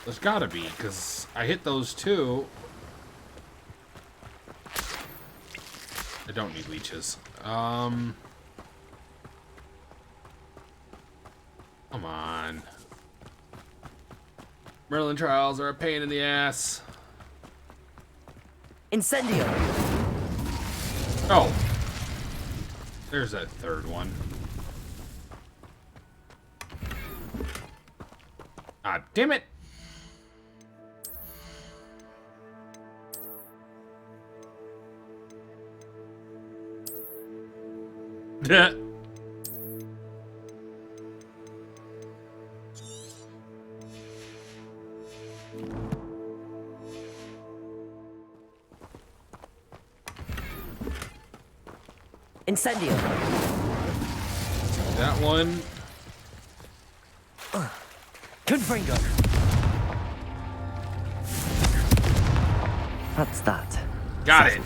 There's gotta be, because I hit those two. I don't need leeches. Come on. Merlin trials are a pain in the ass. Incendio. Oh. There's that third one. Ah, damn it! Incendio. That one. Confringo. That's that. Got it.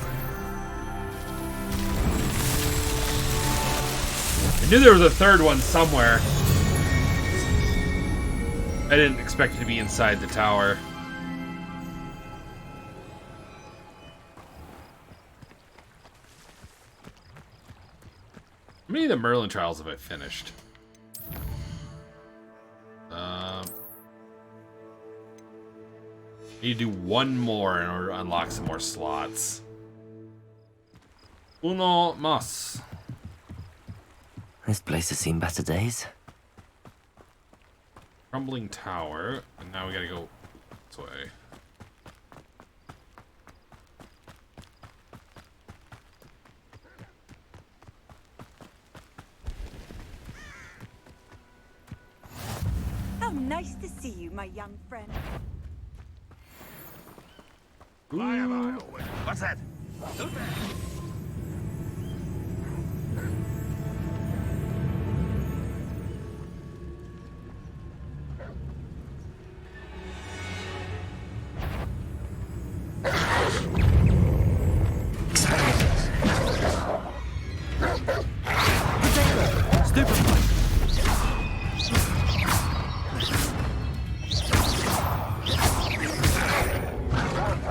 I knew there was a third one somewhere. I didn't expect it to be inside the tower. How many of the Merlin trials have I finished? Need to do one more in order to unlock some more slots. Uno más. This place has seen better days. Crumbling tower, and now we gotta go this way. How nice to see you, my young friend. Why am I always... What's that? Who's there?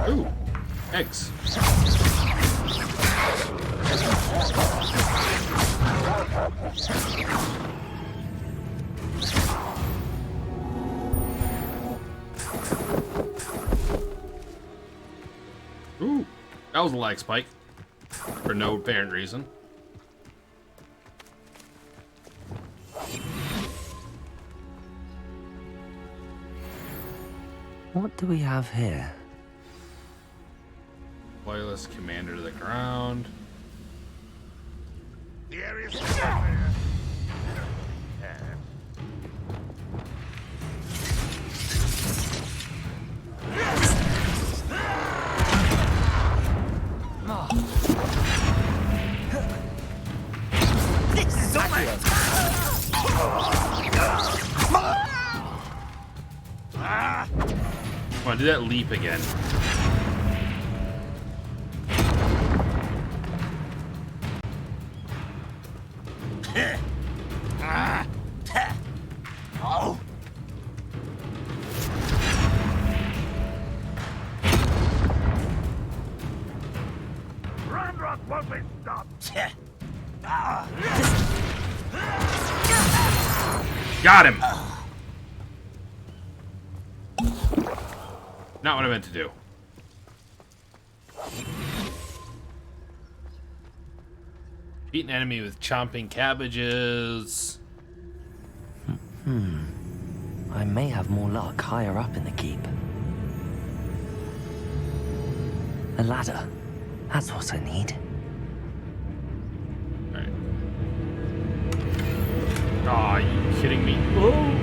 Ooh, eggs. Ooh, that was a lag spike for no apparent reason. What do we have here? Loyalist commander to the ground. The area's clear. This is Come on, do that leap again. Oh. Ranrock won't be stopped. Got him! Not what I meant to do. Beat an enemy with chomping cabbages. I may have more luck higher up in the keep. A ladder. That's what I need. Alright. Aw, you kidding me? Oh.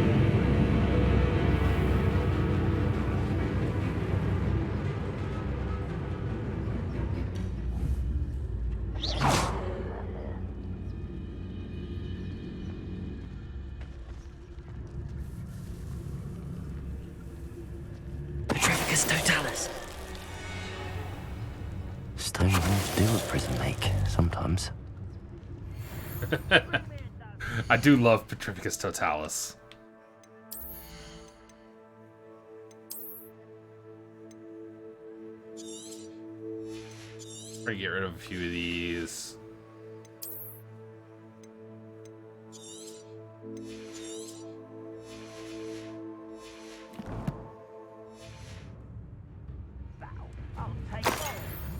Petrificus totalis. Stone walls do a prison make, sometimes. I do love Petrificus totalis. Try to get rid of a few of these. I'll take more.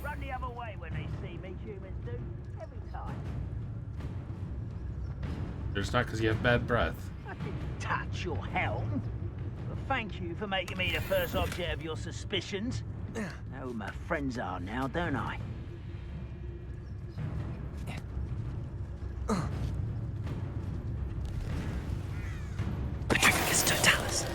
Run the other way when they see me, humans do. Every time. There's not because you have bad breath. I didn't touch your helm. But thank you for making me the first object of your suspicions. Know who my friends are now, don't I? Petrificus totalis.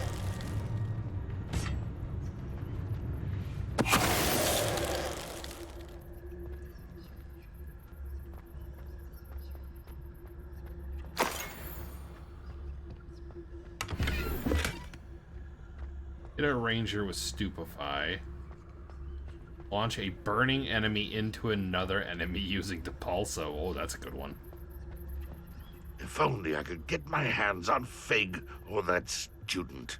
Get a ranger with stupefy. Launch a burning enemy into another enemy using Depulso. Oh, that's a good one. If only I could get my hands on Fig or that student.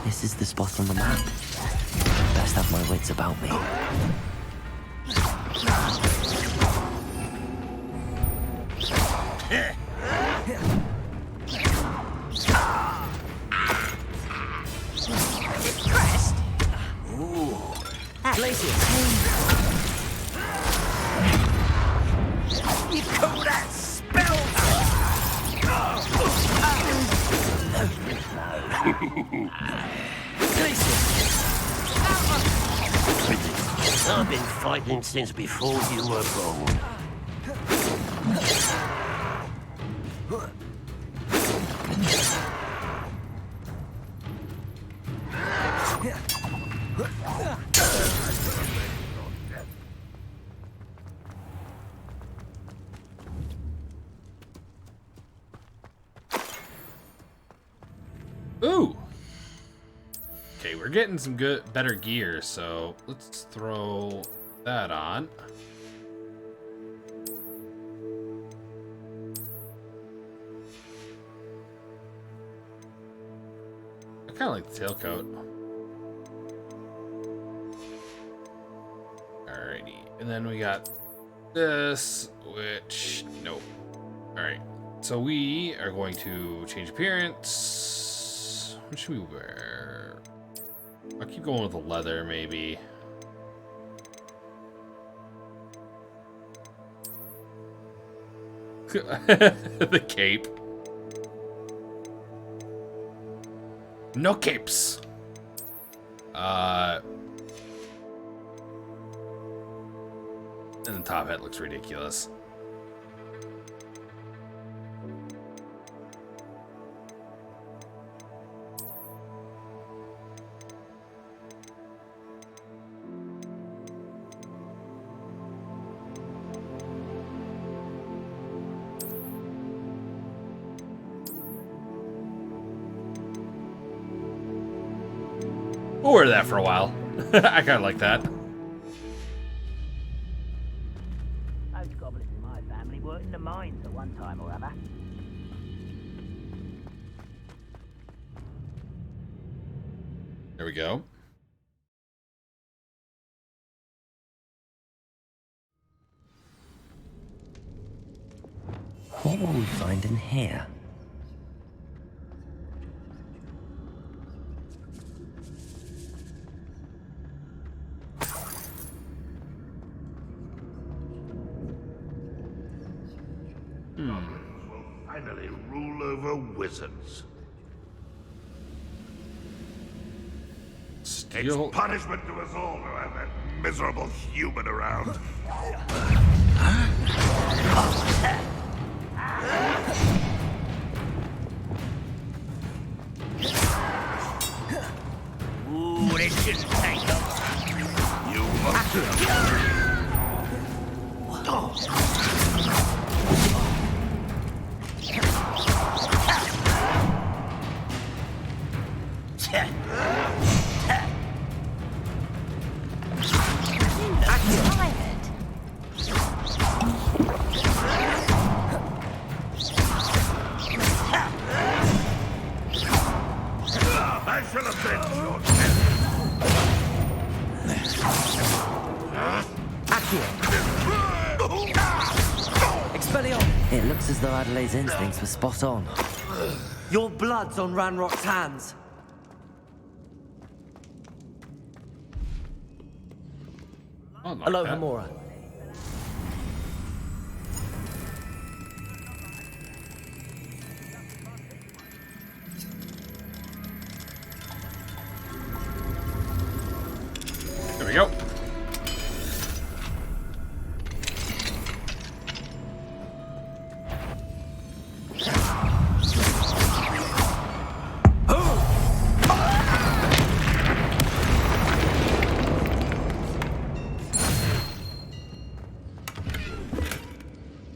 This is the spot on the map. Best have my wits about me. Crest. Ooh. Glacier. You call that spell? I've been fighting since before you were born. Ooh. Okay, we're getting some better gear, so let's throw that on. I kind of like the tailcoat. Alrighty, and then we got this, which nope. All right, so we are going to change appearance. What should we wear? I'll keep going with the leather, maybe. The cape. No capes. And the top hat looks ridiculous. We'll wear that for a while. I kind of like that. Those goblins in my family worked in the mines at one time or other. There we go. What will we find in here? Will finally rule over wizards. Steal. It's punishment to us all to have that miserable human around. Ooh, this shouldn't take long. You must I should have been your Expelliarmus. It looks as though Adelaide's instincts were spot on. Your blood's on Ranrock's hands. Hello, Hamura. There we go.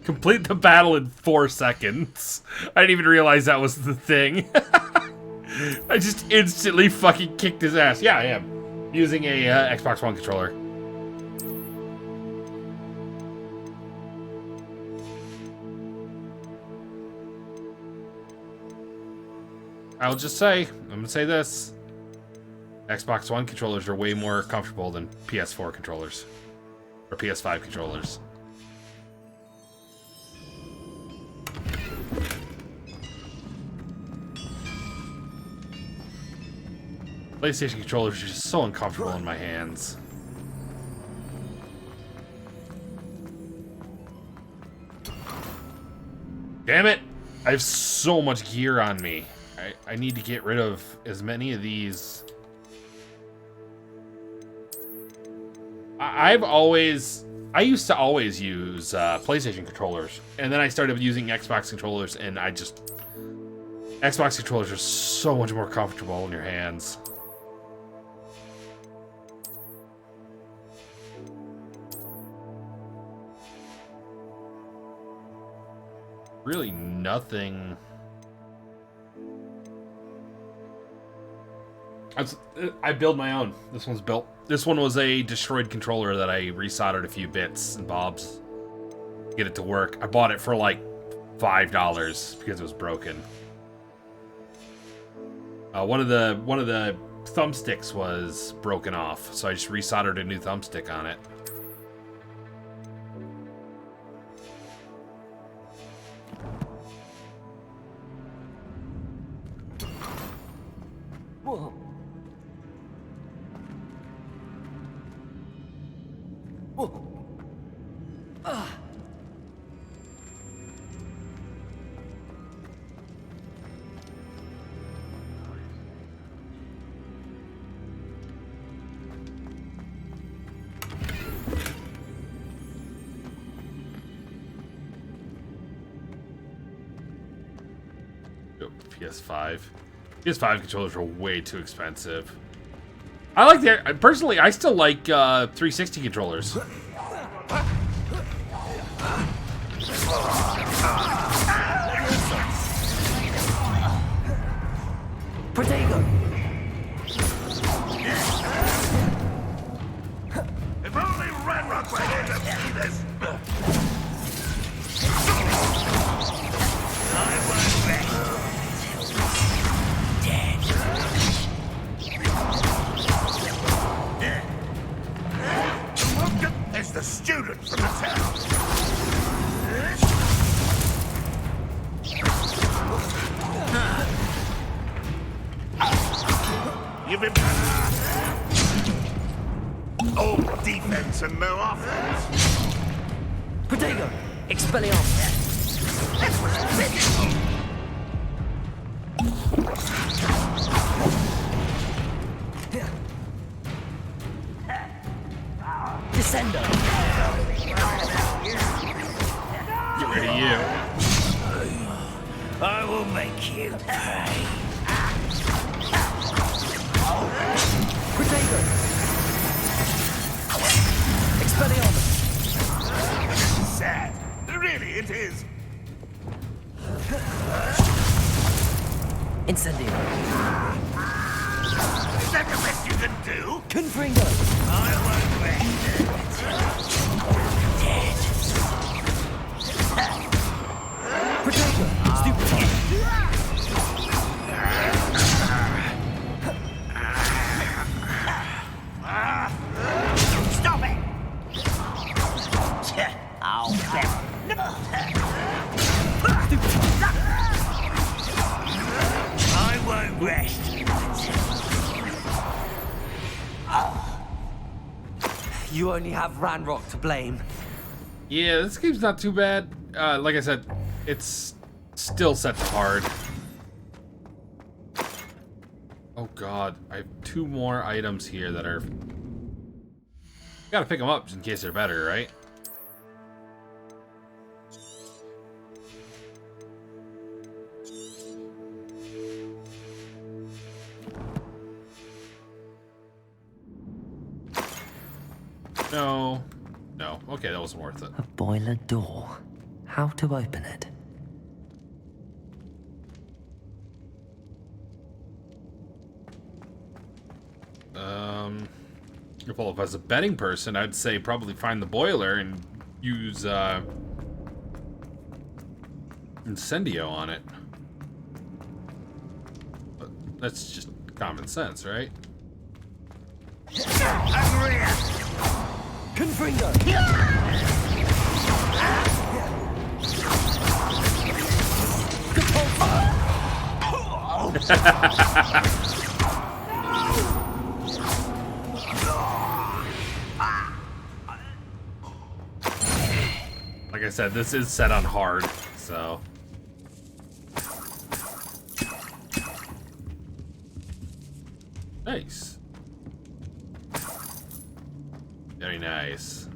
Complete the battle in 4 seconds. I didn't even realize that was the thing. I just instantly fucking kicked his ass. Yeah, I am. Using a Xbox One controller. I'll just say, I'm gonna say this. Xbox One controllers are way more comfortable than PS4 controllers. Or PS5 controllers. PlayStation controllers are just so uncomfortable in my hands. Damn it! I have so much gear on me. I need to get rid of as many of these. I used to always use PlayStation controllers, and then I started using Xbox controllers, and Xbox controllers are so much more comfortable in your hands. Really nothing. I build my own. This one's built. This one was a destroyed controller that I resoldered a few bits and bobs to get it to work. I bought it for like $5 because it was broken. One of the thumbsticks was broken off, so I just resoldered a new thumbstick on it. Whoa. Whoa. PS5. PS5 controllers are way too expensive. I like their... Personally, I still like 360 controllers. Protego! If only Ranrock were here to see this! It's the student from the town. You've been all defense and no offense. Protego! Expelliarmus! This was pitiful. Descendo! Get rid of you. I will make you pay. Protego! Expelliarmus! Sad. Really, it is. Incendio! Is that the best you can do? Confringo! I won't rest. Dead. Protego! Stupid! Stop it! I'll bet. I won't rest. You only have Ranrock to blame. Yeah, this game's not too bad. Like I said, it's still set to hard. Oh god, I have 2 more items here that are... Gotta pick them up just in case they're better, right? No. No. Okay, that wasn't worth it. A boiler door. How to open it? If I was a betting person, I'd say probably find the boiler and use Incendio on it. That's just common sense, right? Confringo! Like I said, this is set on hard, so. Nice. Very nice.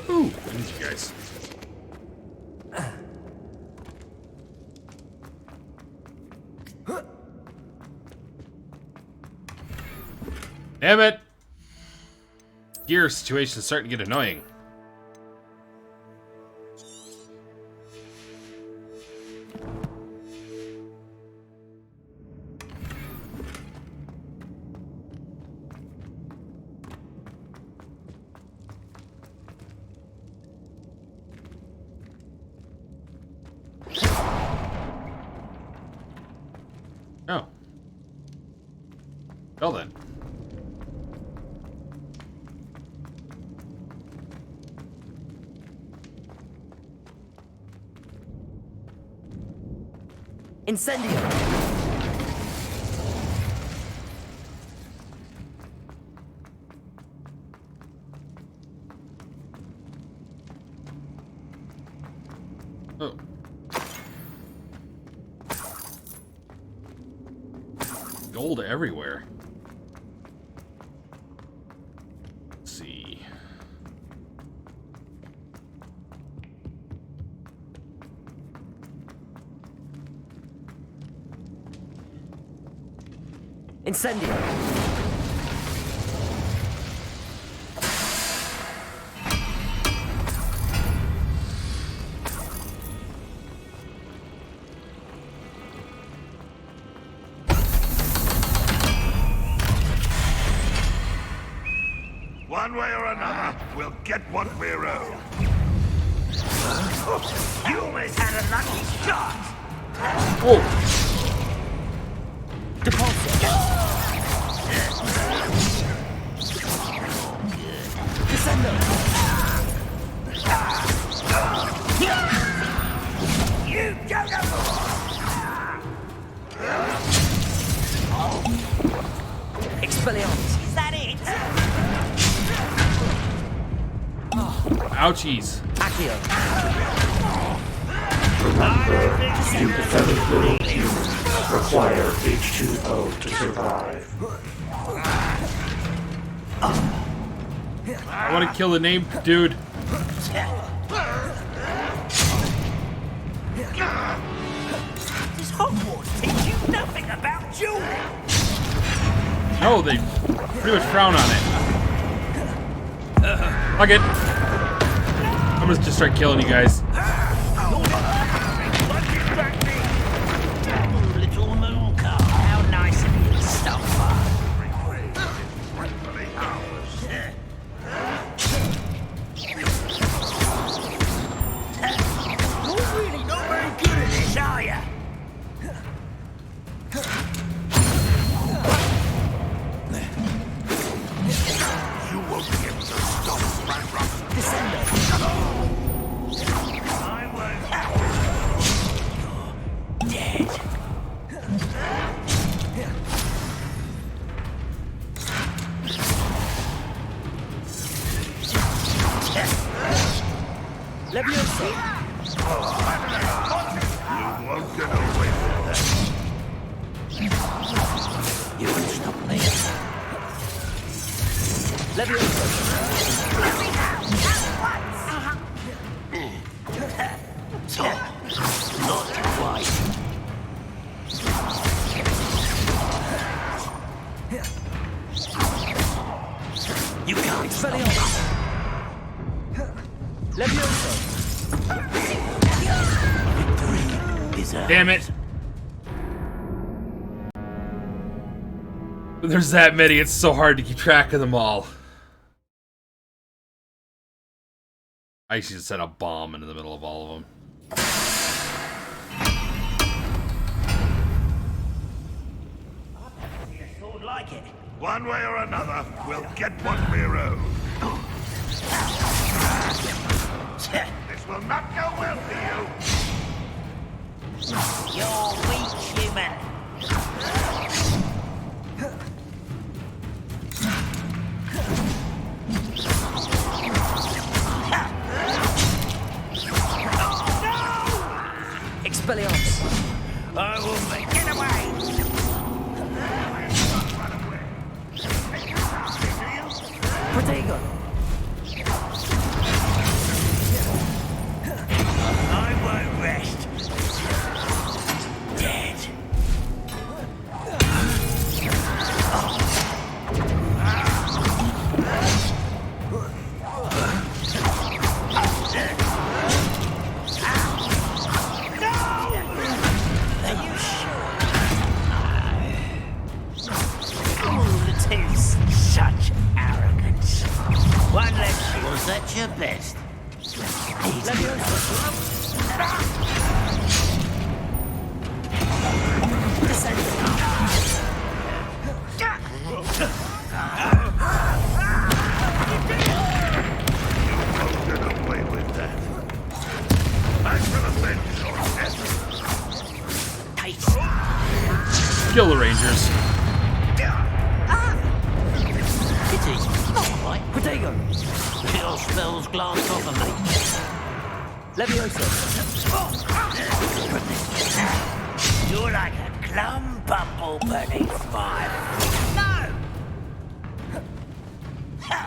Ooh, I need you guys. Damn it! Gear situation's starting to get annoying. Oh. Well then. Incendio! Oh. Gold everywhere. Let's see. Incendio! One way or another, we'll get what we're owed. You almost had a lucky shot. Whoa! Descendo! You don't know. Expelliarmus! Is that it? Ouchies. Accio! Sympathetic little humans require H2O to survive. I want to kill the name, dude. Does Hogwarts teach you nothing about jewelry? No, they pretty much frown on it. Fuck it. I'm gonna just start killing you guys. Little Mooncar, how nice of you to stop by. You're really not very good at this, are you? You won't get to stop Ranrock. Descendo! I won't. Dead. Levioso! You won't get away with that. You can stop me. Levioso! Not quite. You can't stop Expelliarmus! Levioso! Damn it. There's that many, it's so hard to keep track of them all. I should set a bomb into the middle of all of them. One way or another, we'll get what we're owed. This will not go well for you. You're weak, human. Expelliarmus. I will make it away. Protego. I won't rest. Dead. Such arrogance. One less shoot. Was that your best? Get away with that. I shall avenge your death. Kill the Rangers. Not quite. Protego. Your spells glance off of me. Levioso. You're like a glum bumble beneath my... No! That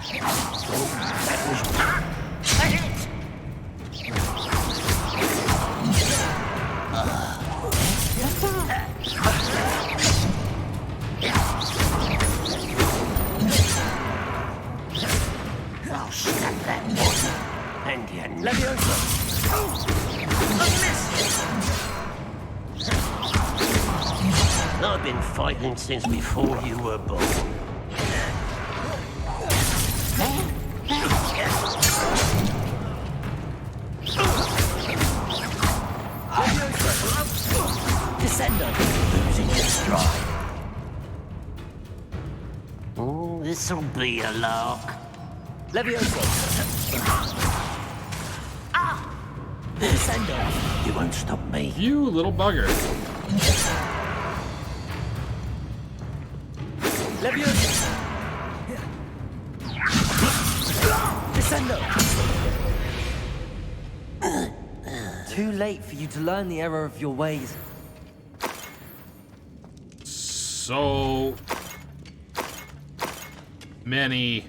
was... A hit! I'll snap that one. And you... Levioso. I've been fighting since before you were born. Descendo. Losing your stride. Oh, this'll be a lark. Levioso. Descendo. You won't stop me. You little bugger. Levioso. Descendo. Too late for you to learn the error of your ways. So many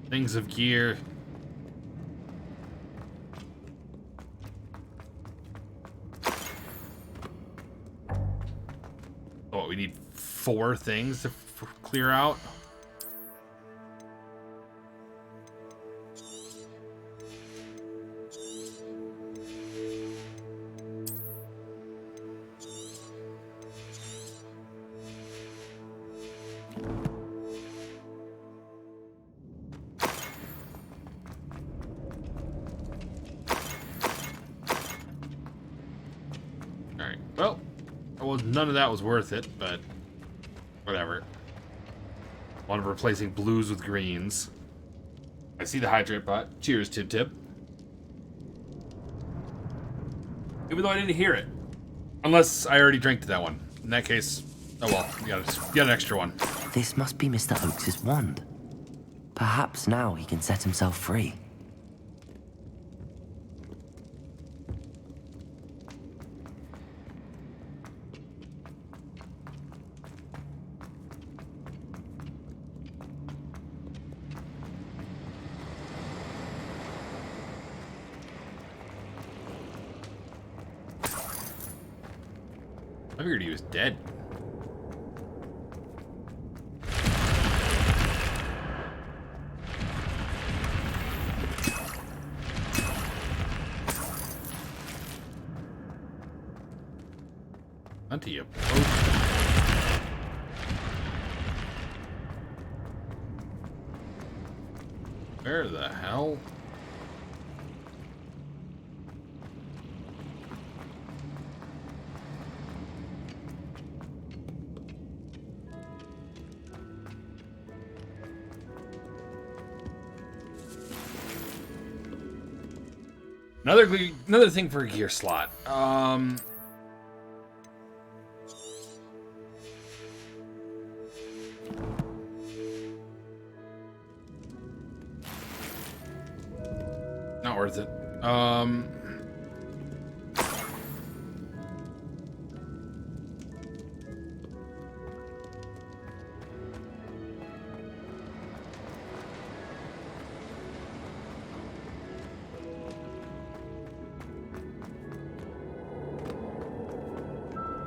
things of gear. Oh, we need 4 things to clear out. Alright, well, none of that was worth it, but whatever. One of replacing blues with greens. I see the hydrate pot. Cheers, Tip Tip. Even though I didn't hear it. Unless I already drank to that one. In that case, oh well, you got an extra one. This must be Mr. Oakes' wand. Perhaps now he can set himself free. I figured he was dead. Onto you. Where the hell? Another thing for a gear slot. Not worth it.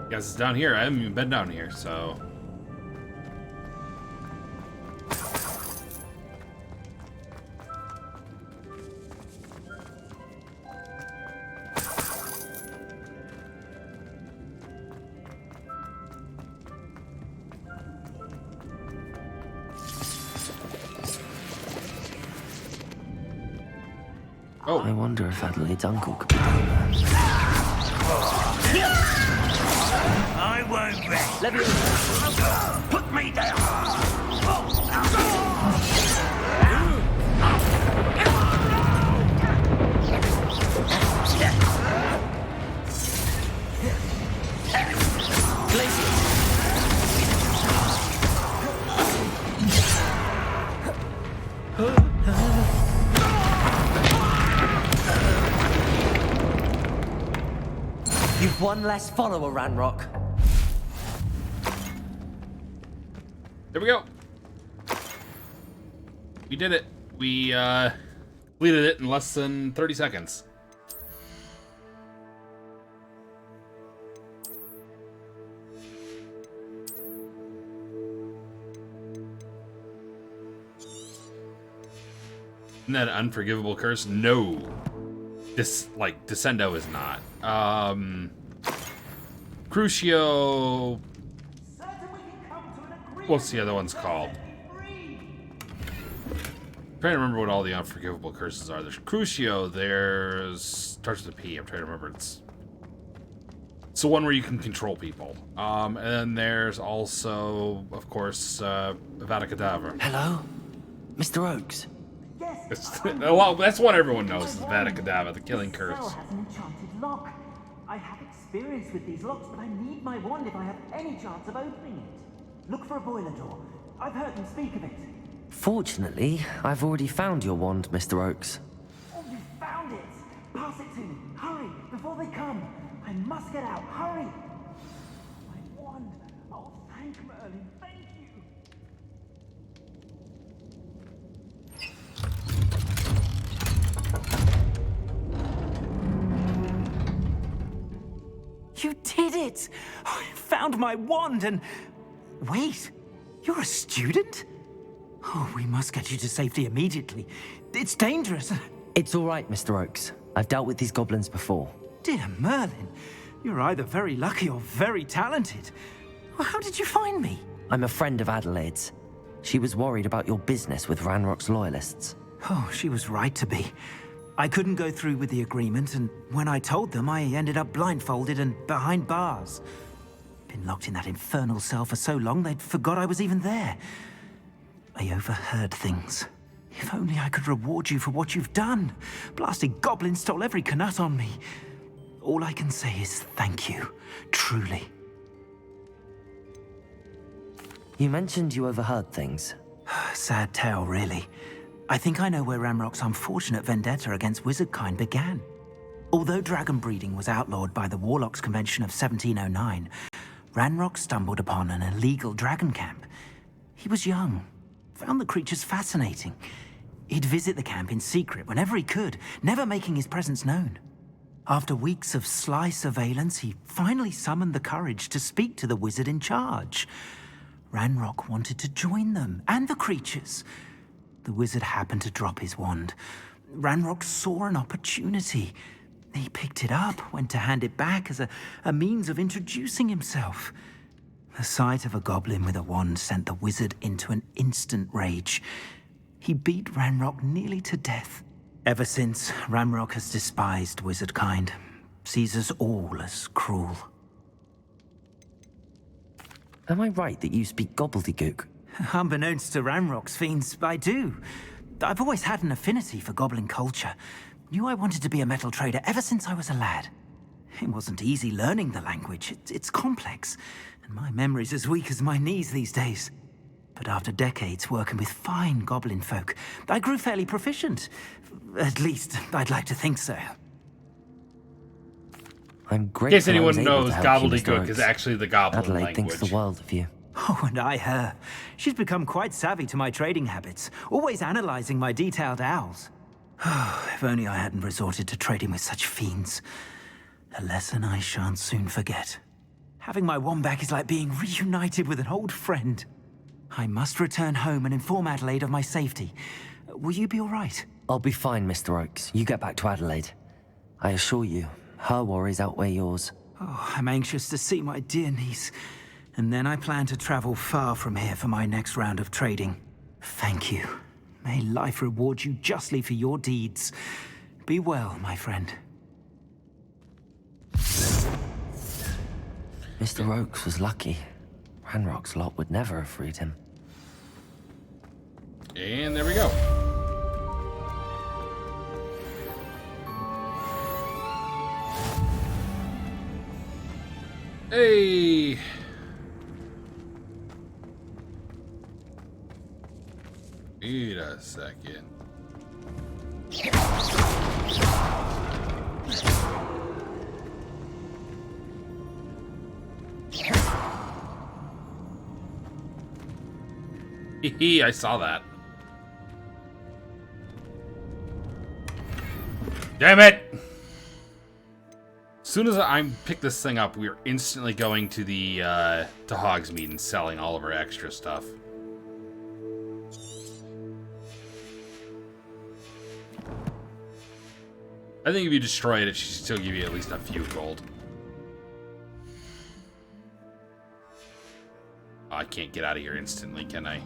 Guess it's down here. I haven't even been down here, so. Oh. I wonder if Adelaide's uncle could be down there. I won't rest. Let me put me down. You've one less follower, Ranrock. There we go. We did it. We completed it in less than 30 seconds. Isn't that an unforgivable curse? No. Descendo is not. Crucio. What's the other one's called? I'm trying to remember what all the unforgivable curses are. There's Crucio, there's starts with a P. I'm trying to remember. It's the one where you can control people. And then there's also, of course, Avada Kedavra. Hello? Mr. Oakes? Well, that's one everyone knows, is Avada Kedavra, the killing curse. Cell has an enchanted lock. I have experience with these locks, but I need my wand if I have any chance of opening it. Look for a boiler door. I've heard them speak of it. Fortunately, I've already found your wand, Mr. Oakes. Oh, you found it! Pass it to me. Hurry, before they come. I must get out. Hurry! My wand. Oh, thank Merlin. Thank you. You did it! I found my wand and... Wait, you're a student? Oh, we must get you to safety immediately. It's dangerous. It's all right, Mr. Oakes. I've dealt with these goblins before. Dear Merlin, you're either very lucky or very talented. Well, how did you find me? I'm a friend of Adelaide's. She was worried about your business with Ranrock's loyalists. Oh, she was right to be. I couldn't go through with the agreement, and when I told them, I ended up blindfolded and behind bars. Been locked in that infernal cell for so long, they'd forgot I was even there. I overheard things. If only I could reward you for what you've done. Blasted goblins stole every Knut on me. All I can say is thank you, truly. You mentioned you overheard things. Sad tale, really. I think I know where Ranrock's unfortunate vendetta against wizardkind began. Although dragon breeding was outlawed by the Warlocks Convention of 1709, Ranrock stumbled upon an illegal dragon camp. He was young, found the creatures fascinating. He'd visit the camp in secret whenever he could, never making his presence known. After weeks of sly surveillance, he finally summoned the courage to speak to the wizard in charge. Ranrock wanted to join them, and the creatures. The wizard happened to drop his wand. Ranrock saw an opportunity. He picked it up, went to hand it back as a means of introducing himself. The sight of a goblin with a wand sent the wizard into an instant rage. He beat Ranrock nearly to death. Ever since, Ranrock has despised wizardkind, sees us all as cruel. Am I right that you speak gobbledygook? Unbeknownst to Ranrock's fiends, I do. I've always had an affinity for goblin culture. Knew I wanted to be a metal trader ever since I was a lad. It wasn't easy learning the language. It's complex, and my memory's as weak as my knees these days. But after decades working with fine goblin folk, I grew fairly proficient. At least, I'd like to think so. I'm In grateful case I anyone was able knows, to help you, Mr. gobbledygook is Oakes. actually the goblin Adelaide language. thinks the world of you. Oh, and I her. She's become quite savvy to my trading habits, always analyzing my detailed owls. If only I hadn't resorted to trading with such fiends. A lesson I shan't soon forget. Having my wombat is like being reunited with an old friend. I must return home and inform Adelaide of my safety. Will you be all right? I'll be fine, Mr. Oakes. You get back to Adelaide. I assure you, her worries outweigh yours. Oh, I'm anxious to see my dear niece. And then I plan to travel far from here for my next round of trading. Thank you. May life reward you justly for your deeds. Be well, my friend. Mr. Oakes was lucky. Ranrock's lot would never have freed him. And there we go. Hey! Wait a second. Hee, I saw that. Damn it! As soon as I pick this thing up, we're instantly going to the to Hogsmeade and selling all of our extra stuff. I think if you destroyed it, she should still give you at least a few gold. Oh, I can't get out of here instantly, can I?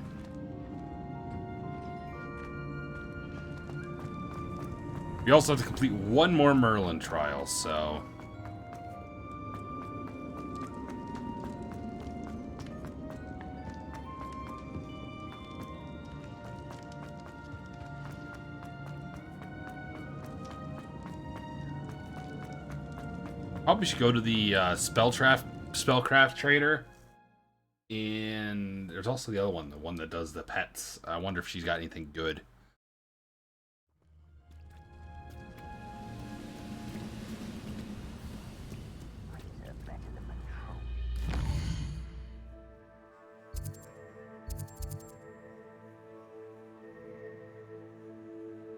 We also have to complete one more Merlin trial, so... Probably should go to the spellcraft trader. And there's also the other one, the one that does the pets. I wonder if she's got anything good.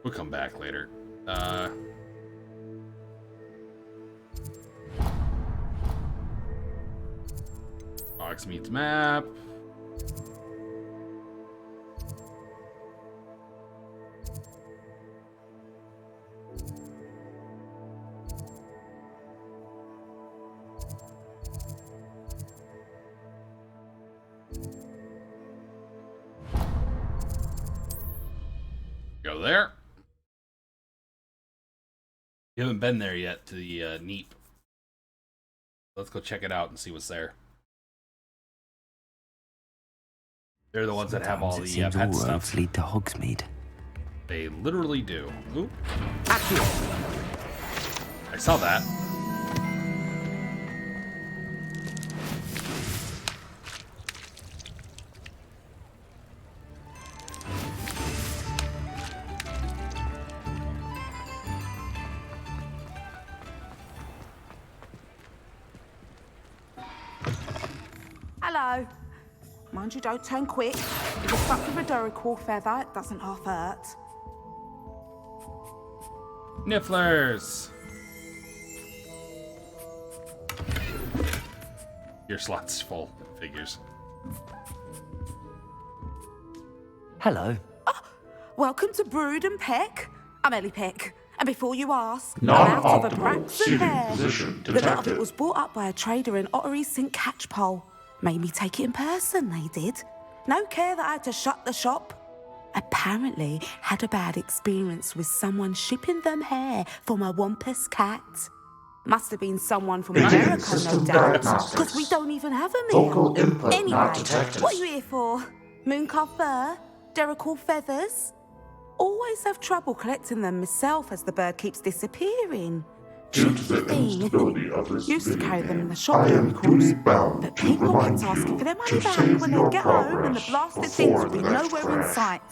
We'll come back later. Hogsmeade's map. Go there. You haven't been there yet to the Neep. Let's go check it out and see what's there. They're the ones that have all the pet all stuff. roads lead to Hogsmeade. They literally do. Ooh. I saw that. Hello. Mind you, don't turn quick. If you're stuck with a Duracell feather, it doesn't half hurt. Nifflers! Your slot's full. Figures. Hello. Welcome to Brood and Peck. I'm Ellie Peck. And before you ask, I'm Non-optimal out of a Braxton seating hair. position The lot of it detected. was brought up by a trader in Ottery St. Catchpole. Made me take it in person, they did. No care that I had to shut the shop. Apparently had a bad experience with someone shipping them hair for my Wampus cat. Must have been someone from Begin America, no system doubt. diagnostics. Because we don't even have them Vocal here. input Anyway, not detected. what are you here for? Mooncar fur? Duracell feathers? Always have trouble collecting them myself as the bird keeps disappearing. Due to the instability of this Used to video carry them in game, the shop I am vehicles, duty bound but to people remind kept asking for their you money to back save when your they'd get home and the progress blasted things before would be the next nowhere in crash. sight.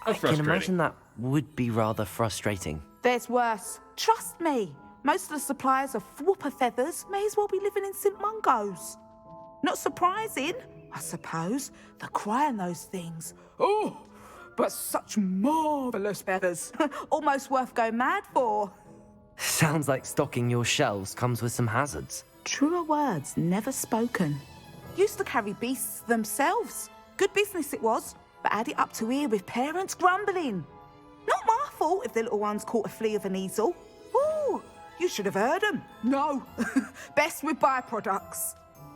I can imagine that would be rather frustrating. There's worse. Trust me. Most of the suppliers of whooper feathers may as well be living in St. Mungo's. Not surprising, I suppose. The cry on those things. Oh, but such marvellous feathers. Almost worth going mad for. Sounds like stocking your shelves comes with some hazards. Truer words never spoken. Used to carry beasts themselves. Good business it was, but add it up to here with parents grumbling. Not my fault if the little ones caught a flea of an easel. Ooh, you should have heard them. No, best with byproducts.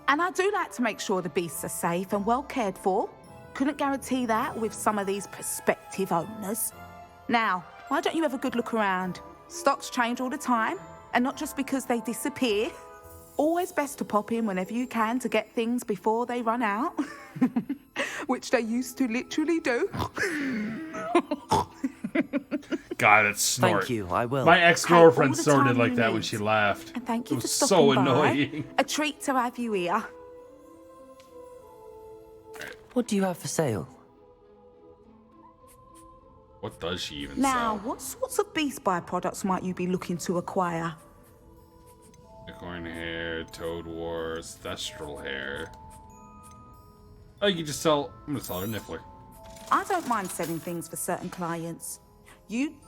And I do like to make sure the beasts are safe and well cared for. Couldn't guarantee that with some of these prospective owners. Now, why don't you have a good look around? Stocks change all the time, and not just because they disappear. Always best to pop in whenever you can to get things before they run out. Which they used to literally do. God, it's snort. Thank you, I will. My ex-girlfriend Take all the snorted time like you that need. when she laughed. And thank you It for was stopping so by. annoying. A treat to have you here. What do you have for sale? What does she even Now, sell? what sorts of beast byproducts might you be looking to acquire? Unicorn hair, toad wars, thestral hair. Oh, you can just sell. I'm gonna sell her a niffler. I don't mind selling things for certain clients.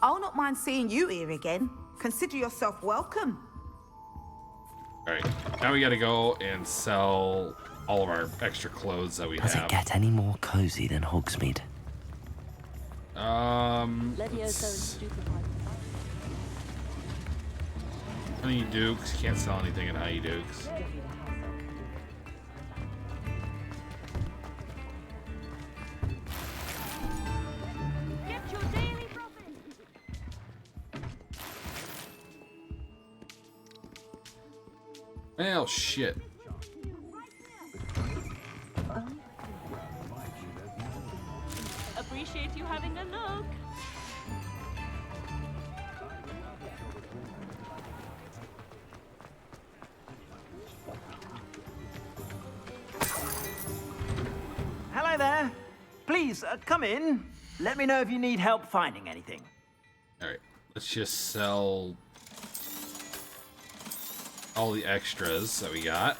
I'll not mind seeing you here again. Consider yourself welcome. Alright, now we gotta go and sell all of our extra clothes that we Does have. it get any more cozy than Hogsmeade? Honeydukes, can't sell anything at Honeydukes. Well, shit. Appreciate you having a look. Hello there. Please, come in. Let me know if you need help finding anything. Alright, let's just sell all the extras that we got.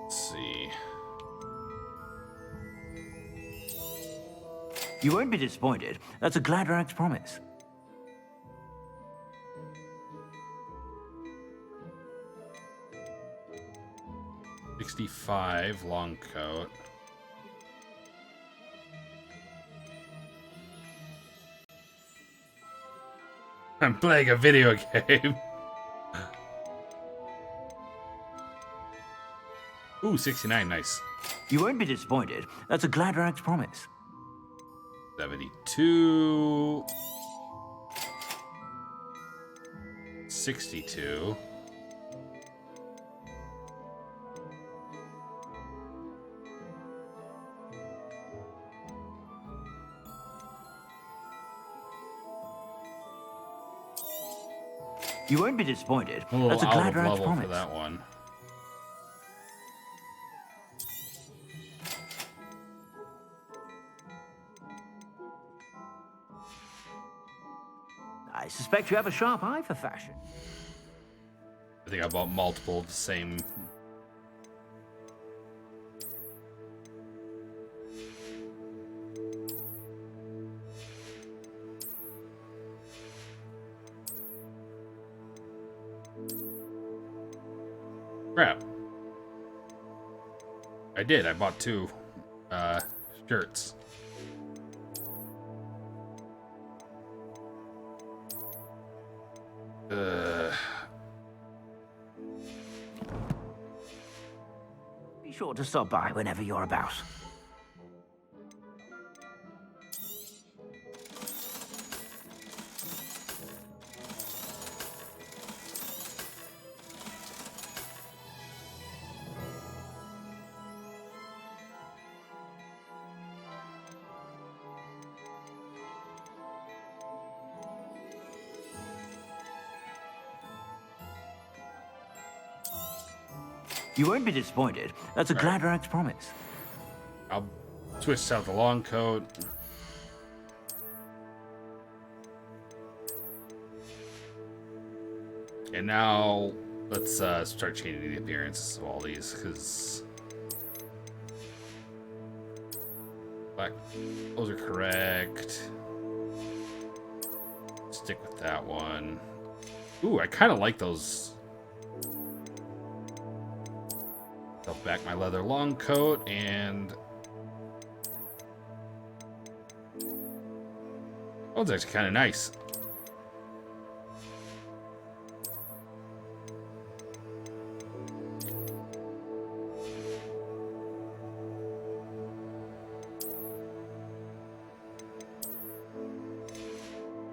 Let's see. You won't be disappointed. That's a Gladrag's promise. $65 long coat. I'm playing a video game. Ooh, 69, nice. You won't be disappointed. That's a Gladrag's promise. 72. 62. You won't be disappointed. A little That's a out of Gladrag's level promise. for that one. I suspect you have a sharp eye for fashion. I think I bought multiple of the same. Crap. I did. I bought two shirts. sure to stop by whenever you're about. You won't be disappointed. That's a Gladrax promise. I'll twist out the long coat. And now let's start changing the appearances of all these, because black, those are correct. Stick with that one. Ooh, I kind of like those. I'll back my leather long coat and oh, it's actually kind of nice.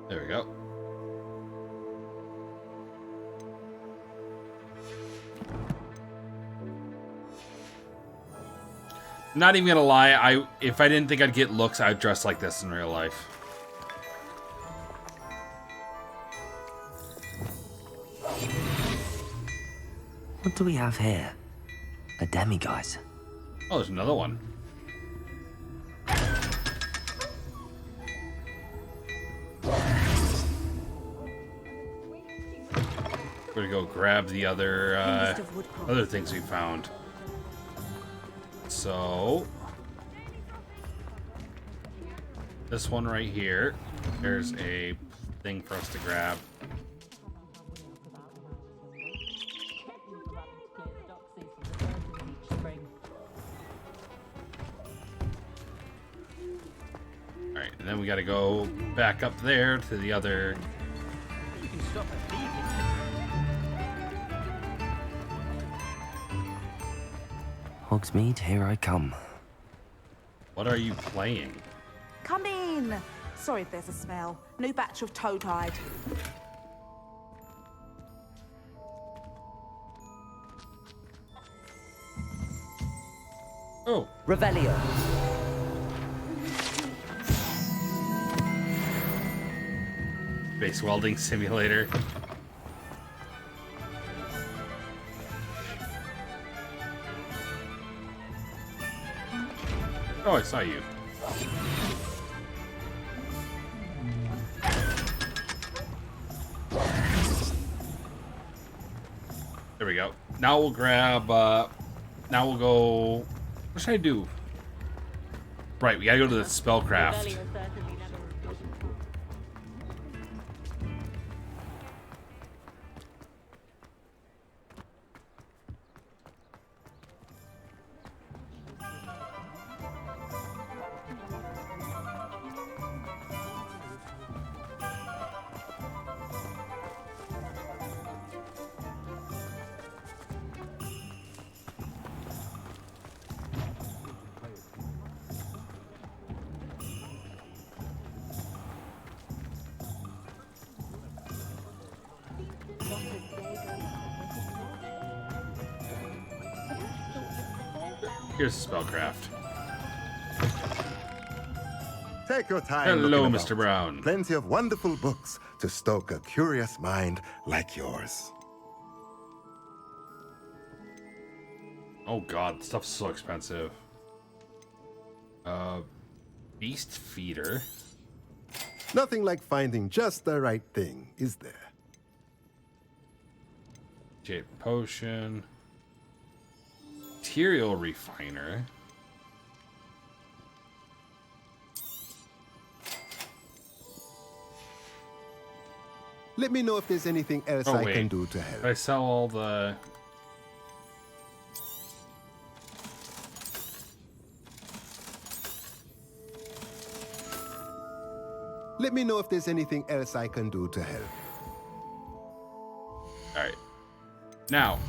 There we go. Not even gonna lie, if I didn't think I'd get looks, I'd dress like this in real life. What do we have here? A demiguise. Oh, there's another one. We're gonna go grab the other things we found. So this one right here, there's a thing for us to grab. All right, and then we got to go back up there to the other. Hogsmeade, here I come. What are you playing? Come in. Sorry if there's a smell. New batch of Toadhide. Oh. Revelio. Base welding simulator. Oh, I saw you. There we go. Now we'll grab, now we'll go, what should I do? Right, we gotta go to the spellcraft. Here's the spellcraft. Take your time. Hello, looking Mr. about. Brown. Plenty of wonderful books to stoke a curious mind like yours. Oh god, stuff's so expensive. Beast feeder. Nothing like finding just the right thing, is there? Jade potion. Material refiner. Let me know if there's anything else Oh, I wait. can do to help. Did I sell all the... Let me know if there's anything else I can do to help. Alright. Now.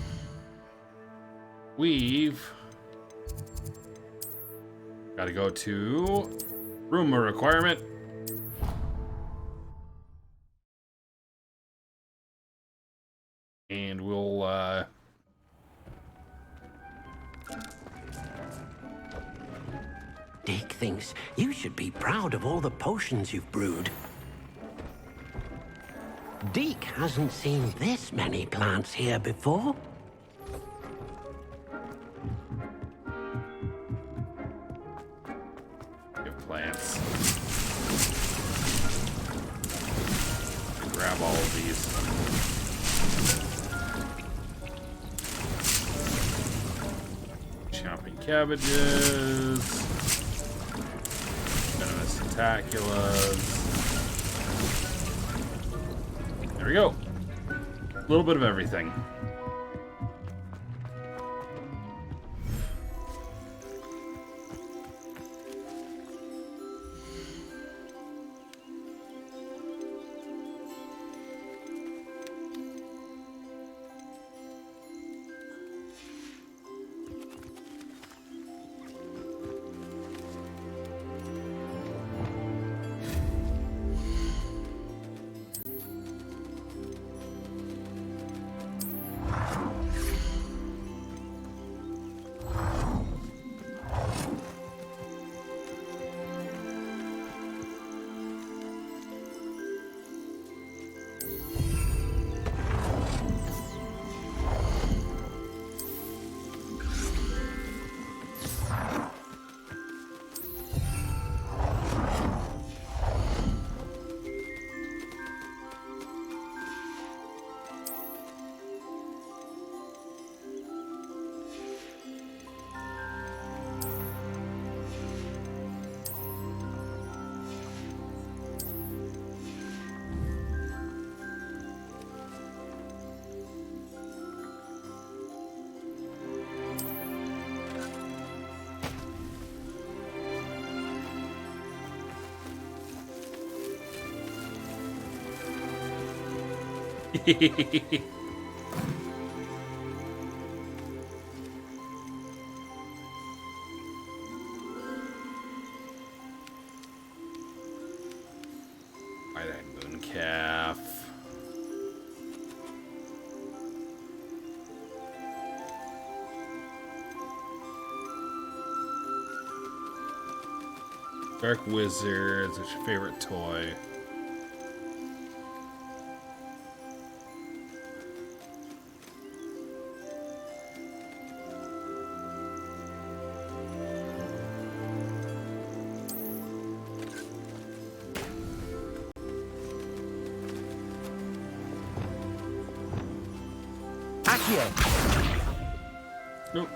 We've Gotta go to room requirement. And we'll, Deke thinks you should be proud of all the potions you've brewed. Deke hasn't seen this many plants here before. Give plants. Grab all of these. Chopping cabbages. Venomous tentaculas. There we go. A little bit of everything. Wide-eyed mooncalf. Dark Wizards, what's your favorite toy? Nope.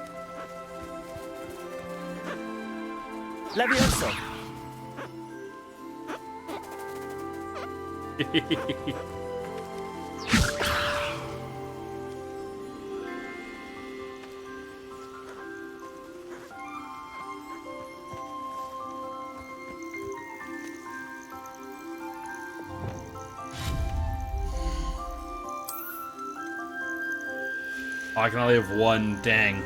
Levioso. Oh, I can only have one, dang.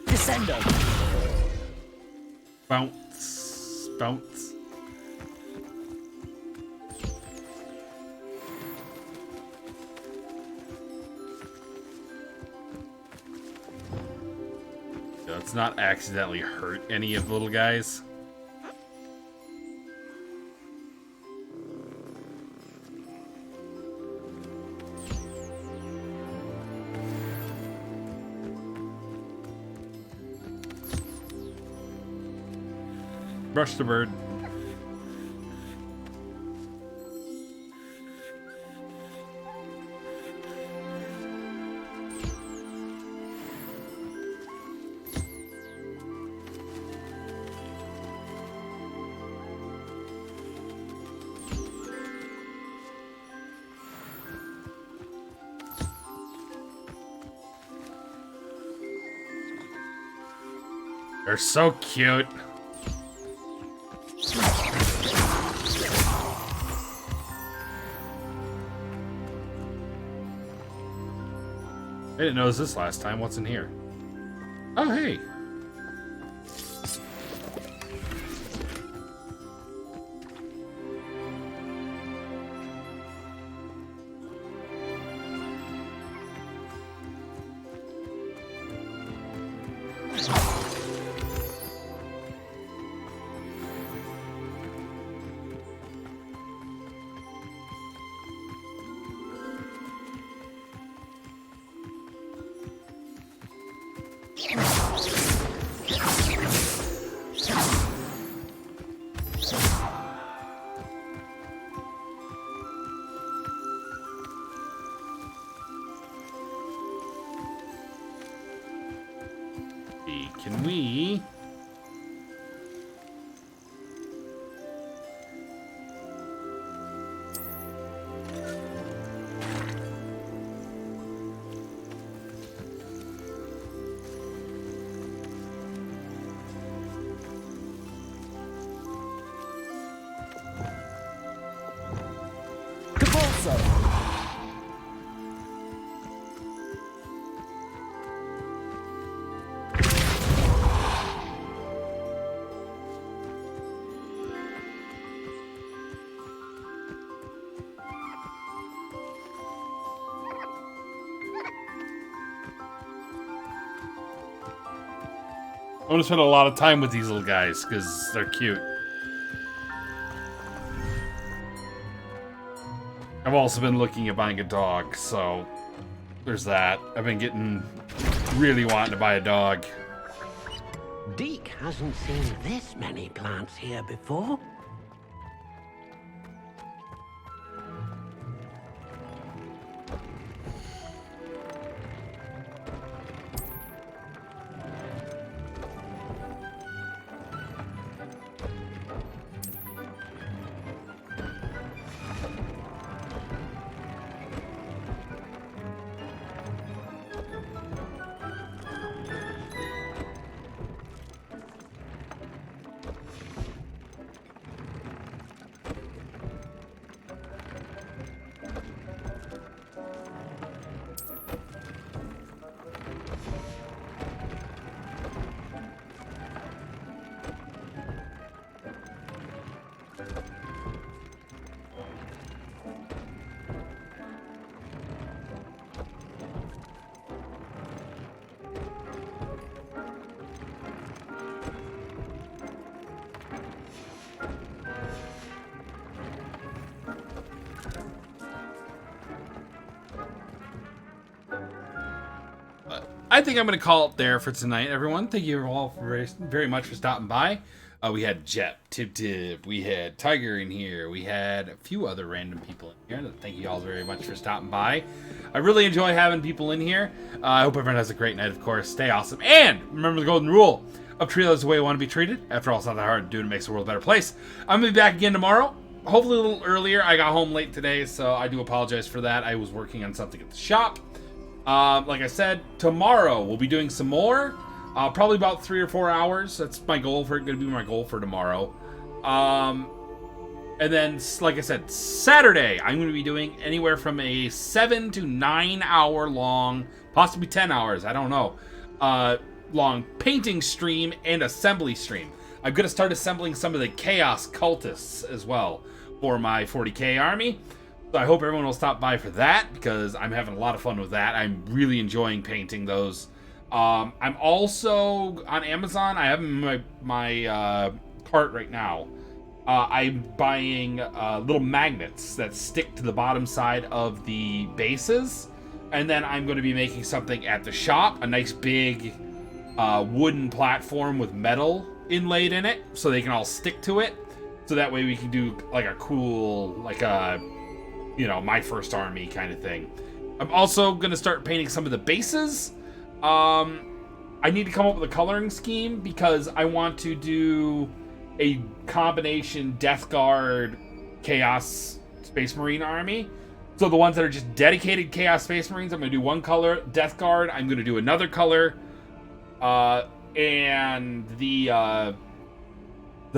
Descendo. Bounce. Bounce. Let's not accidentally hurt any of the little guys. Brush the bird. They're so cute. I didn't notice this last time. What's in here? Oh, hey. Can we... I want to spend a lot of time with these little guys because they're cute. I've also been looking at buying a dog, so there's that. I've been really wanting to buy a dog. Deke hasn't seen this many plants here before. I think I'm going to call it there for tonight, everyone. Thank you all very much for stopping by. We had Jep, Tip, we had Tiger in here, we had a few other random people in here. Thank you all very much for stopping by. I really enjoy having people in here. I hope everyone has a great night, of course. Stay awesome. And remember the golden rule of treat others the way you want to be treated. After all, it's not that hard to do, and it makes the world a better place. I'm going to be back again tomorrow. Hopefully a little earlier. I got home late today, so I do apologize for that. I was working on something at the shop. Like I said, tomorrow we'll be doing some more. Probably about 3 or 4 hours. That's my goal for it. Going to be my goal for tomorrow. And then, like I said, Saturday I'm going to be doing anywhere from a 7 to 9 hour long, possibly 10 hours, I don't know, long painting stream and assembly stream. I'm going to start assembling some of the Chaos Cultists as well for my 40k army. So I hope everyone will stop by for that because I'm having a lot of fun with that. I'm really enjoying painting those. I'm also on Amazon. I have my cart right now. I'm buying little magnets that stick to the bottom side of the bases. And then I'm going to be making something at the shop. A nice big wooden platform with metal inlaid in it so they can all stick to it. So that way we can do like a cool, like a... my first army kind of thing. I'm also going to start painting some of the bases. I need to come up with a coloring scheme because I want to do a combination Death Guard Chaos Space Marine army. So the ones that are just dedicated Chaos Space Marines, I'm going to do one color. Death Guard, I'm going to do another color. and the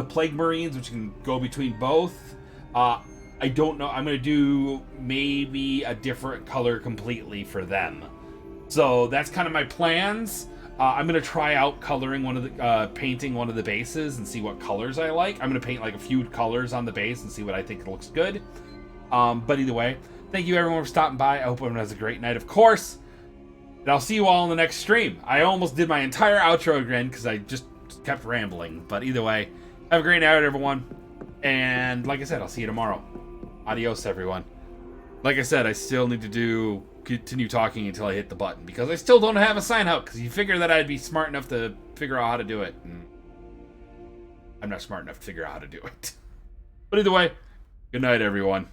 Plague Marines, which can go between both. I don't know. I'm going to do maybe a different color completely for them. So that's kind of my plans. I'm going to try out coloring one of the, painting one of the bases and see what colors I like. I'm going to paint like a few colors on the base and see what I think looks good. But either way, thank you everyone for stopping by. I hope everyone has a great night, of course. And I'll see you all in the next stream. I almost did my entire outro again because I just kept rambling. But either way, have a great night, everyone. And like I said, I'll see you tomorrow. Adios, everyone. Like I said, I still need to continue talking until I hit the button because I still don't have a sign out because you figure that I'd be smart enough to figure out how to do it. And I'm not smart enough to figure out how to do it. But either way, good night, everyone.